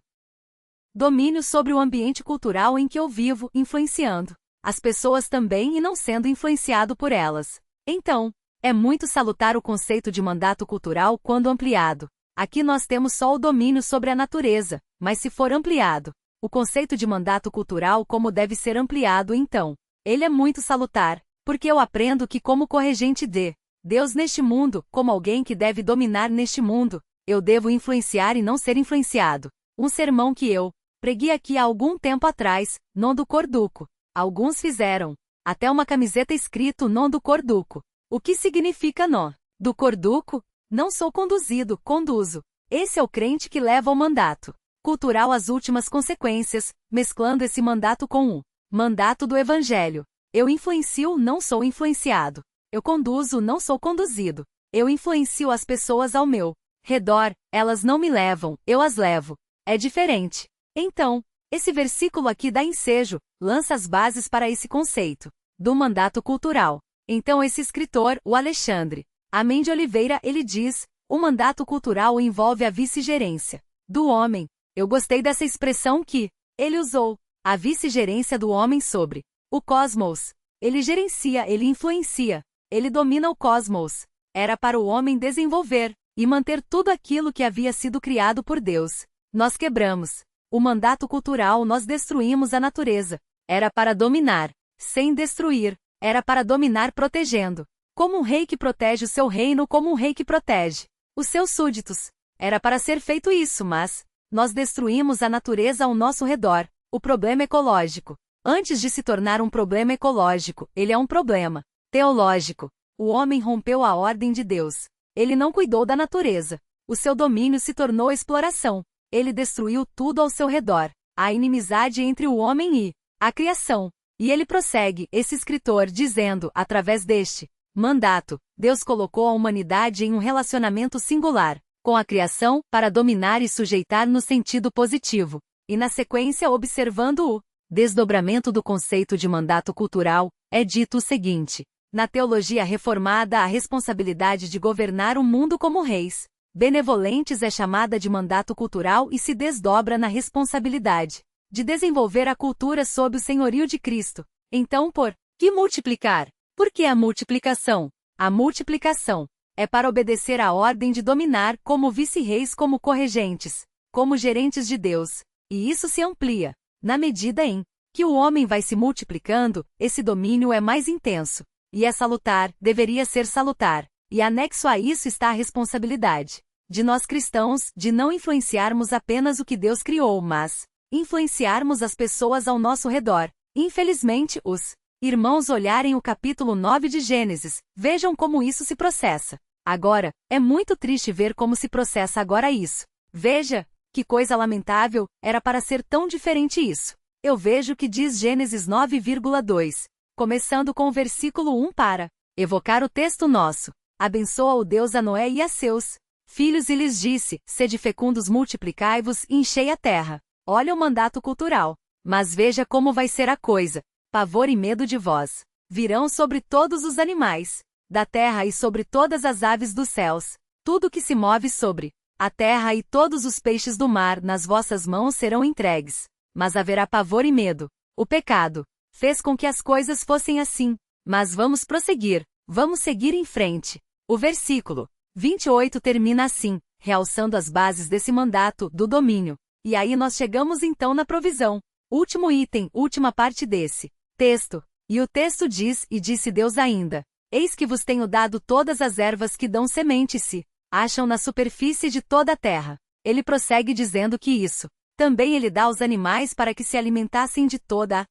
domínio sobre o ambiente cultural em que eu vivo, influenciando as pessoas também e não sendo influenciado por elas. Então, é muito salutar o conceito de mandato cultural quando ampliado. Aqui nós temos só o domínio sobre a natureza, mas se for ampliado, o conceito de mandato cultural como deve ser ampliado, então, ele é muito salutar, porque eu aprendo que como corregente de Deus neste mundo, como alguém que deve dominar neste mundo, eu devo influenciar e não ser influenciado. Um sermão que eu preguei aqui há algum tempo atrás, non do Corduco. Alguns fizeram até uma camiseta escrito non do Corduco. O que significa nó do Corduco? Não sou conduzido, conduzo. Esse é o crente que leva o mandato cultural às últimas consequências, mesclando esse mandato com o mandato do evangelho. Eu influencio, não sou influenciado. Eu conduzo, não sou conduzido. Eu influencio as pessoas ao meu redor, elas não me levam, eu as levo. É diferente. Então, esse versículo aqui dá ensejo, lança as bases para esse conceito do mandato cultural. Então esse escritor, o Alexandre Amém de Oliveira, ele diz, o mandato cultural envolve a vice-gerência do homem. Eu gostei dessa expressão que ele usou, a vice-gerência do homem sobre o cosmos. Ele gerencia, ele influencia, ele domina o cosmos. Era para o homem desenvolver e manter tudo aquilo que havia sido criado por Deus. Nós quebramos o mandato cultural, nós destruímos a natureza. Era para dominar, sem destruir. Era para dominar protegendo. Como um rei que protege o seu reino, como um rei que protege os seus súditos. Era para ser feito isso, mas nós destruímos a natureza ao nosso redor. O problema ecológico. Antes de se tornar um problema ecológico, ele é um problema teológico. O homem rompeu a ordem de Deus. Ele não cuidou da natureza. O seu domínio se tornou exploração. Ele destruiu tudo ao seu redor. A inimizade entre o homem e a criação. E ele prossegue, esse escritor, dizendo, através deste mandato, Deus colocou a humanidade em um relacionamento singular com a criação, para dominar e sujeitar no sentido positivo. E na sequência, observando o desdobramento do conceito de mandato cultural, é dito o seguinte: na teologia reformada, a responsabilidade de governar o mundo como reis benevolentes é chamada de mandato cultural e se desdobra na responsabilidade de desenvolver a cultura sob o senhorio de Cristo. Então, por que multiplicar? Por que a multiplicação? A multiplicação é para obedecer à ordem de dominar como vice-reis, como corregentes, como gerentes de Deus. E isso se amplia, na medida em que o homem vai se multiplicando, esse domínio é mais intenso. E é salutar, deveria ser salutar. E anexo a isso está a responsabilidade de nós cristãos, de não influenciarmos apenas o que Deus criou, mas influenciarmos as pessoas ao nosso redor. Infelizmente, os irmãos olharem o capítulo 9 de Gênesis, vejam como isso se processa. Agora, é muito triste ver como se processa agora isso. Veja, que coisa lamentável, era para ser tão diferente isso. Eu vejo o que diz Gênesis 9,2, começando com o versículo 1 para evocar o texto nosso. Abençoa o Deus a Noé e a seus filhos e lhes disse, sede fecundos, multiplicai-vos e enchei a terra. Olha o mandato cultural. Mas veja como vai ser a coisa. Pavor e medo de vós virão sobre todos os animais da terra e sobre todas as aves dos céus. Tudo que se move sobre a terra e todos os peixes do mar nas vossas mãos serão entregues. Mas haverá pavor e medo. O pecado fez com que as coisas fossem assim. Mas vamos prosseguir. Vamos seguir em frente. O versículo 28 termina assim, realçando as bases desse mandato, do domínio. E aí nós chegamos então na provisão. Último item, última parte desse texto. E o texto diz, e disse Deus ainda, eis que vos tenho dado todas as ervas que dão semente e se acham na superfície de toda a terra. Ele prossegue dizendo que isso também ele dá aos animais para que se alimentassem de toda a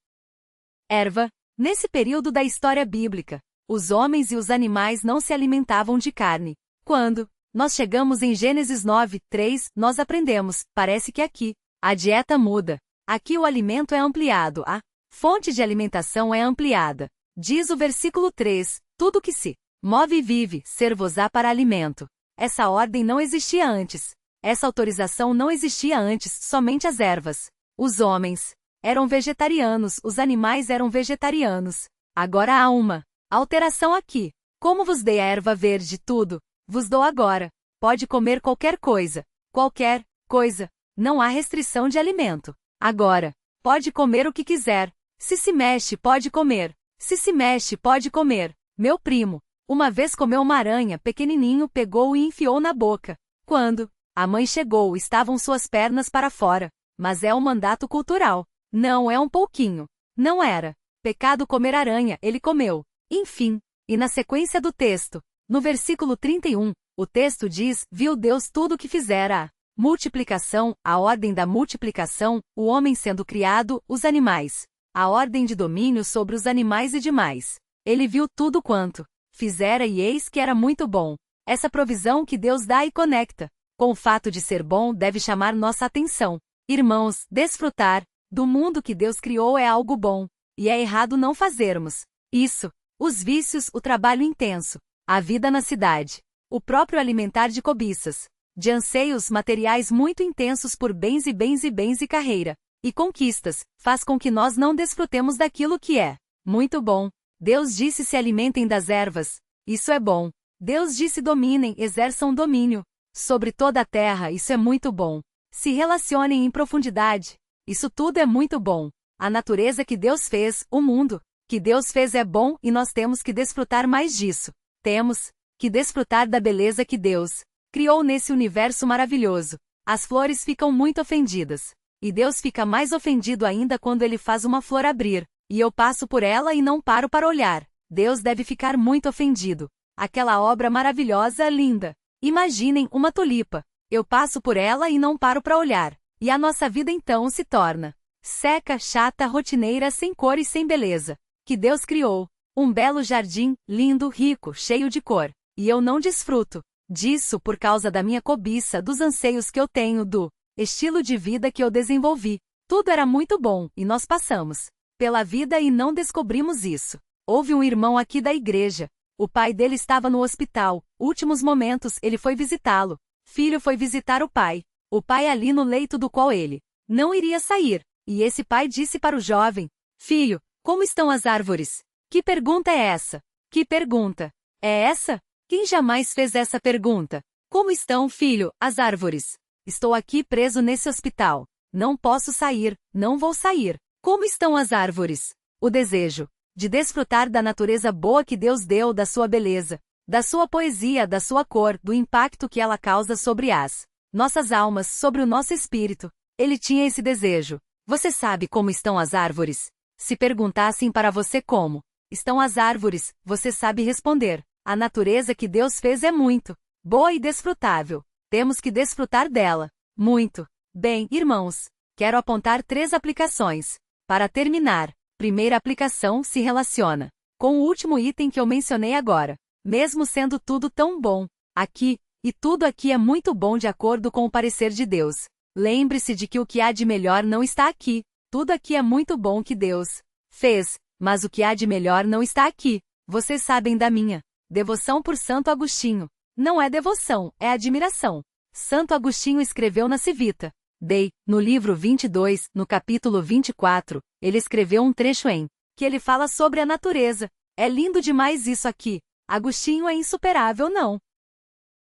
erva. Nesse período da história bíblica, os homens e os animais não se alimentavam de carne. Quando nós chegamos em Gênesis 9:3, nós aprendemos, parece que aqui a dieta muda. Aqui o alimento é ampliado, a fonte de alimentação é ampliada. Diz o versículo 3, tudo que se move e vive, ser-vos-á para alimento. Essa ordem não existia antes. Essa autorização não existia antes, somente as ervas. Os homens eram vegetarianos, os animais eram vegetarianos. Agora há uma alteração aqui. Como vos dei a erva verde, tudo vos dou agora. Pode comer qualquer coisa. Qualquer coisa. Não há restrição de alimento. Agora, pode comer o que quiser. Se se mexe, pode comer. Se se mexe, pode comer. Meu primo, uma vez comeu uma aranha, pequenininho, pegou e enfiou na boca. Quando a mãe chegou, estavam suas pernas para fora. Mas é um mandato cultural. Não é um pouquinho. Não era pecado comer aranha, ele comeu. Enfim, e na sequência do texto, no versículo 31, o texto diz, viu Deus tudo o que fizera. Multiplicação, a ordem da multiplicação, o homem sendo criado, os animais. A ordem de domínio sobre os animais e demais. Ele viu tudo quanto fizera e eis que era muito bom. Essa provisão que Deus dá e conecta com o fato de ser bom deve chamar nossa atenção. Irmãos, desfrutar do mundo que Deus criou é algo bom. E é errado não fazermos isso. Os vícios, o trabalho intenso, a vida na cidade, o próprio alimentar de cobiças, de anseios materiais muito intensos por bens e bens e bens e carreira, e conquistas, faz com que nós não desfrutemos daquilo que é muito bom. Deus disse: se alimentem das ervas. Isso é bom. Deus disse: dominem, exerçam domínio sobre toda a terra. Isso é muito bom. Se relacionem em profundidade. Isso tudo é muito bom. A natureza que Deus fez, o mundo que Deus fez é bom e nós temos que desfrutar mais disso. Temos que desfrutar da beleza que Deus criou nesse universo maravilhoso. As flores ficam muito ofendidas. E Deus fica mais ofendido ainda quando ele faz uma flor abrir, e eu passo por ela e não paro para olhar. Deus deve ficar muito ofendido. Aquela obra maravilhosa, linda. Imaginem uma tulipa. Eu passo por ela e não paro para olhar. E a nossa vida então se torna seca, chata, rotineira, sem cor e sem beleza. Que Deus criou um belo jardim, lindo, rico, cheio de cor. E eu não desfruto disso por causa da minha cobiça, dos anseios que eu tenho, do estilo de vida que eu desenvolvi. Tudo era muito bom, e nós passamos pela vida e não descobrimos isso. Houve um irmão aqui da igreja. O pai dele estava no hospital. Últimos momentos, ele foi visitá-lo. Filho foi visitar o pai. O pai ali no leito do qual ele não iria sair. E esse pai disse para o jovem: filho, como estão as árvores? Que pergunta é essa? Que pergunta é essa? Quem jamais fez essa pergunta? Como estão, filho, as árvores? Estou aqui preso nesse hospital. Não posso sair, não vou sair. Como estão as árvores? O desejo de desfrutar da natureza boa que Deus deu, da sua beleza, da sua poesia, da sua cor, do impacto que ela causa sobre as nossas almas, sobre o nosso espírito. Ele tinha esse desejo. Você sabe como estão as árvores? Se perguntassem para você como estão as árvores, você sabe responder. A natureza que Deus fez é muito boa e desfrutável. Temos que desfrutar dela. Muito. Bem, irmãos, quero apontar 3 aplicações. Para terminar, primeira aplicação se relaciona com o último item que eu mencionei agora. Mesmo sendo tudo tão bom aqui, e tudo aqui é muito bom de acordo com o parecer de Deus. Lembre-se de que o que há de melhor não está aqui. Tudo aqui é muito bom que Deus fez, mas o que há de melhor não está aqui. Vocês sabem da minha devoção por Santo Agostinho. Não é devoção, é admiração. Santo Agostinho escreveu na Civita Dei, no livro 22, no capítulo 24, ele escreveu um trecho em que ele fala sobre a natureza. É lindo demais isso aqui. Agostinho é insuperável, não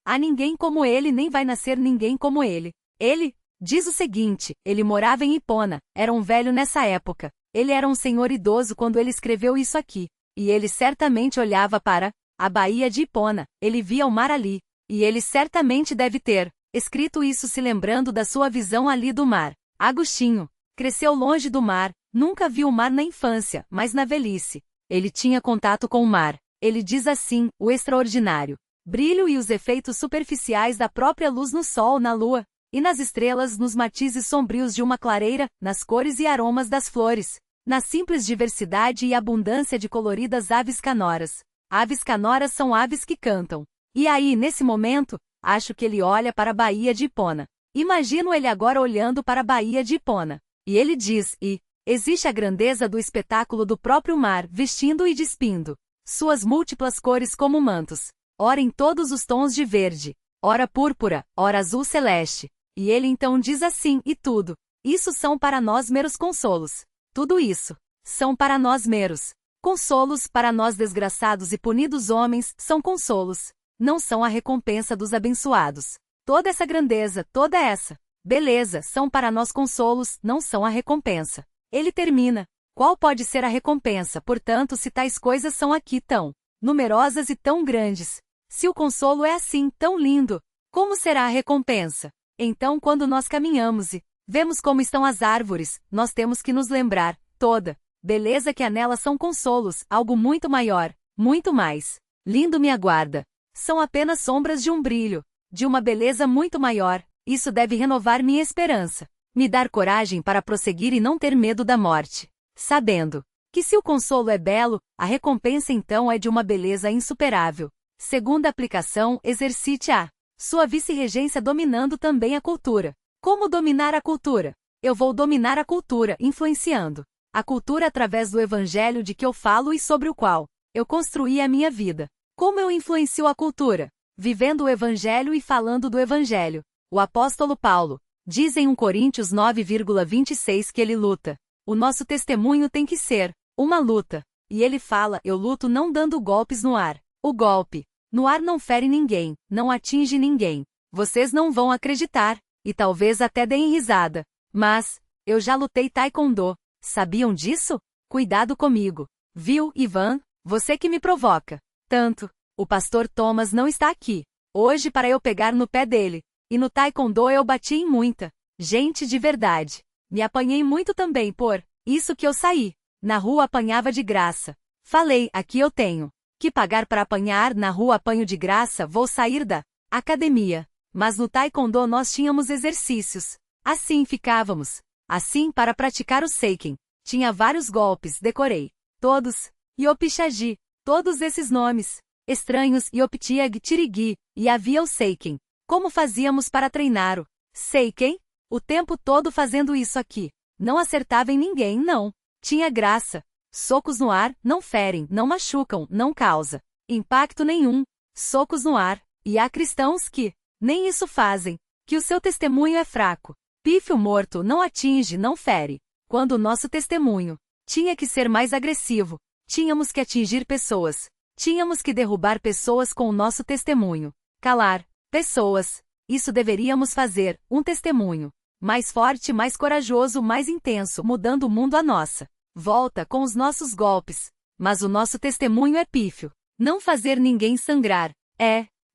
há ninguém como ele, nem vai nascer ninguém como ele. Ele diz o seguinte: ele morava em Hipona, era um velho nessa época. Ele era um senhor idoso quando ele escreveu isso aqui. E ele certamente olhava para a Baía de Hipona, ele via o mar ali. E ele certamente deve ter escrito isso se lembrando da sua visão ali do mar. Agostinho cresceu longe do mar, nunca viu o mar na infância, mas na velhice ele tinha contato com o mar. Ele diz assim: o extraordinário brilho e os efeitos superficiais da própria luz no sol, na lua, e nas estrelas, nos matizes sombrios de uma clareira, nas cores e aromas das flores, na simples diversidade e abundância de coloridas aves canoras. Aves canoras são aves que cantam. E aí, nesse momento, acho que ele olha para a Baía de Hipona. Imagino ele agora olhando para a Baía de Hipona. E ele diz: e existe a grandeza do espetáculo do próprio mar, vestindo e despindo suas múltiplas cores como mantos, ora em todos os tons de verde, ora púrpura, ora azul celeste. E ele então diz assim: e tudo isso são para nós meros consolos. Tudo isso são para nós meros consolos, para nós desgraçados e punidos homens, são consolos. Não são a recompensa dos abençoados. Toda essa grandeza, toda essa beleza são para nós consolos, não são a recompensa. Ele termina: qual pode ser a recompensa, portanto, se tais coisas são aqui tão numerosas e tão grandes? Se o consolo é assim, tão lindo, como será a recompensa? Então, quando nós caminhamos e vemos como estão as árvores, nós temos que nos lembrar: toda beleza que há nelas são consolos, algo muito maior, muito mais lindo me aguarda. São apenas sombras de um brilho, de uma beleza muito maior. Isso deve renovar minha esperança, me dar coragem para prosseguir e não ter medo da morte, sabendo que se o consolo é belo, a recompensa então é de uma beleza insuperável. Segunda aplicação: exercite a sua vice-regência dominando também a cultura. Como dominar a cultura? Eu vou dominar a cultura influenciando a cultura através do evangelho de que eu falo e sobre o qual eu construí a minha vida. Como eu influencio a cultura? vivendo o Evangelho e falando do Evangelho. O apóstolo Paulo diz em 1 Coríntios 9,26 que ele luta. O nosso testemunho tem que ser uma luta. E ele fala, eu luto não dando golpes no ar. O golpe no ar não fere ninguém, não atinge ninguém. Vocês não vão acreditar, e talvez até deem risada. Mas, eu já lutei taekwondo. Sabiam disso? Cuidado comigo. Viu, Ivan? Você que me provoca. Tanto. O pastor Thomas não está aqui hoje para eu pegar no pé dele. E no taekwondo eu bati em muita gente de verdade. Me apanhei muito também por isso que eu saí. Na rua apanhava de graça. Falei, aqui eu tenho que pagar para apanhar, na rua apanho de graça, vou sair da academia. Mas no taekwondo nós tínhamos exercícios. Assim ficávamos. Assim para praticar o seiken. Tinha vários golpes, decorei. Todos. Yopichaji. Todos esses nomes estranhos, Yoptiag, Tirigi. E havia o seiken. Como fazíamos para treinar o seiken? O tempo todo fazendo isso aqui. Não acertava em ninguém, não. Tinha graça. Socos no ar, não ferem, não machucam, não causa impacto nenhum. Socos no ar. E há cristãos que nem isso fazem. Que o seu testemunho é fraco. Pífio morto não atinge, não fere. Quando o nosso testemunho tinha que ser mais agressivo. Tínhamos que atingir pessoas. Tínhamos que derrubar pessoas com o nosso testemunho. Calar pessoas. Isso deveríamos fazer, um testemunho mais forte, mais corajoso, mais intenso, mudando o mundo à nossa volta com os nossos golpes. Mas o nosso testemunho é pífio. Não fazer ninguém sangrar.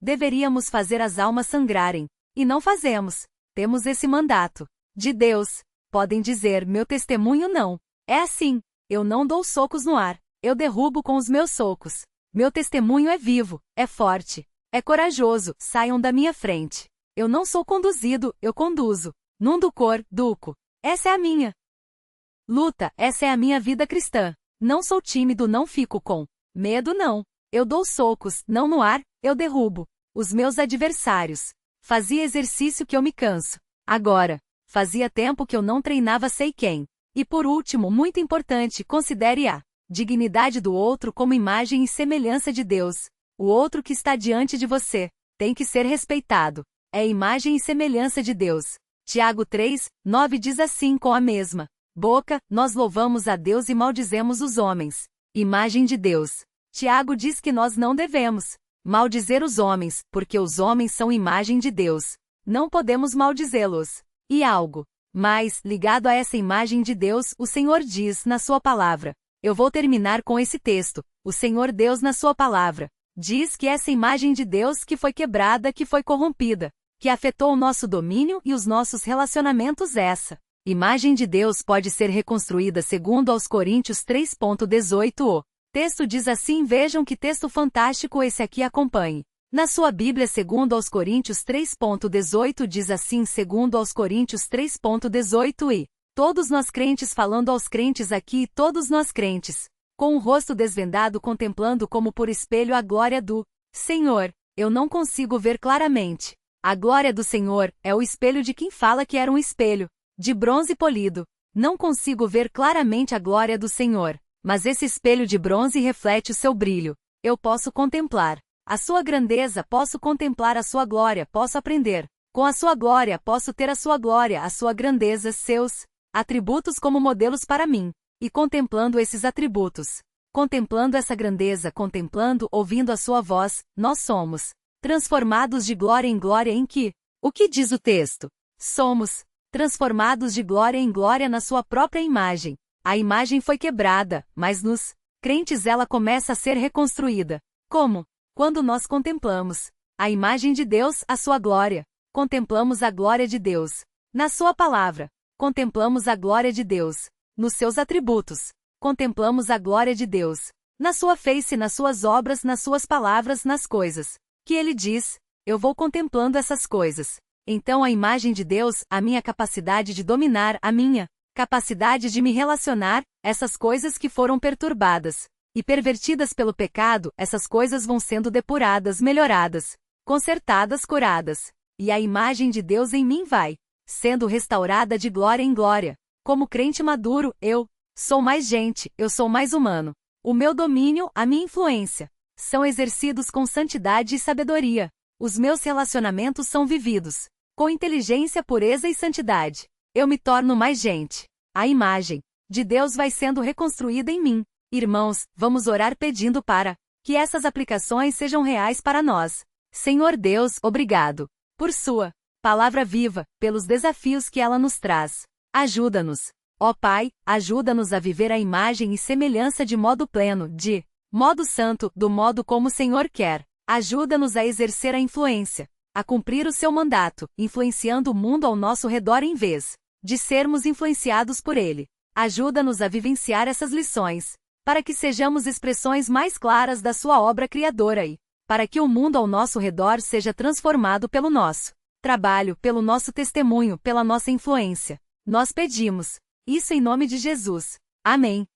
Deveríamos fazer as almas sangrarem. E não fazemos. Temos esse mandato de Deus. Podem dizer, meu testemunho não. É assim. Eu não dou socos no ar. Eu derrubo com os meus socos. Meu testemunho é vivo, é forte, é corajoso. Saiam da minha frente. Eu não sou conduzido, eu conduzo. Nunducor, duco. Essa é a minha luta, essa é a minha vida cristã. Não sou tímido, não fico com medo, não. Eu dou socos, não no ar, eu derrubo os meus adversários. Fazia exercício que eu me canso. Agora, fazia tempo que eu não treinava seiken. E por último, muito importante, considere a dignidade do outro como imagem e semelhança de Deus. O outro que está diante de você tem que ser respeitado. É imagem e semelhança de Deus. Tiago 3:9 diz assim, com a mesma boca, nós louvamos a Deus e maldizemos os homens. Imagem de Deus. Tiago diz que nós não devemos maldizer os homens, porque os homens são imagem de Deus. Não podemos maldizê-los. E algo mais ligado a essa imagem de Deus, o Senhor diz na sua palavra. Eu vou terminar com esse texto. O Senhor Deus na sua palavra diz que essa imagem de Deus que foi quebrada, que foi corrompida, que afetou o nosso domínio e os nossos relacionamentos, essa imagem de Deus pode ser reconstruída segundo aos Coríntios 3:18. O texto diz assim, vejam que texto fantástico esse aqui, acompanhe. Na sua Bíblia, segundo aos Coríntios 3:18 diz assim, segundo aos Coríntios 3:18 e todos nós crentes, falando aos crentes aqui, todos nós crentes, com o rosto desvendado contemplando como por espelho a glória do Senhor. Eu não consigo ver claramente. A glória do Senhor é o espelho de quem fala que era um espelho de bronze polido. Não consigo ver claramente a glória do Senhor, mas esse espelho de bronze reflete o seu brilho. Eu posso contemplar a sua grandeza, posso contemplar a sua glória, posso aprender com a sua glória, posso ter a sua glória, a sua grandeza, seus atributos como modelos para mim. E contemplando esses atributos, contemplando essa grandeza, contemplando, ouvindo a sua voz, nós somos transformados de glória em glória em que? O que diz o texto? Somos transformados de glória em glória na sua própria imagem. A imagem foi quebrada, mas nos crentes ela começa a ser reconstruída. Como? Quando nós contemplamos a imagem de Deus, a sua glória. Contemplamos a glória de Deus na sua palavra. Contemplamos a glória de Deus nos seus atributos. Contemplamos a glória de Deus na sua face, nas suas obras, nas suas palavras, nas coisas que ele diz. Eu vou contemplando essas coisas. Então a imagem de Deus, a minha capacidade de dominar, a minha capacidade de me relacionar, essas coisas que foram perturbadas e pervertidas pelo pecado, essas coisas vão sendo depuradas, melhoradas, consertadas, curadas. E a imagem de Deus em mim vai sendo restaurada de glória em glória. Como crente maduro, eu sou mais gente, eu sou mais humano. O meu domínio, a minha influência, são exercidos com santidade e sabedoria. Os meus relacionamentos são vividos com inteligência, pureza e santidade. Eu me torno mais gente. A imagem de Deus vai sendo reconstruída em mim. Irmãos, vamos orar pedindo para que essas aplicações sejam reais para nós. Senhor Deus, obrigado por sua palavra viva, pelos desafios que ela nos traz. Ajuda-nos. Ó Pai, ajuda-nos a viver a imagem e semelhança de modo pleno, de modo santo, do modo como o Senhor quer. Ajuda-nos a exercer a influência, a cumprir o seu mandato, influenciando o mundo ao nosso redor em vez de sermos influenciados por ele. Ajuda-nos a vivenciar essas lições, para que sejamos expressões mais claras da sua obra criadora e para que o mundo ao nosso redor seja transformado pelo nosso trabalho, pelo nosso testemunho, pela nossa influência. Nós pedimos isso em nome de Jesus. Amém.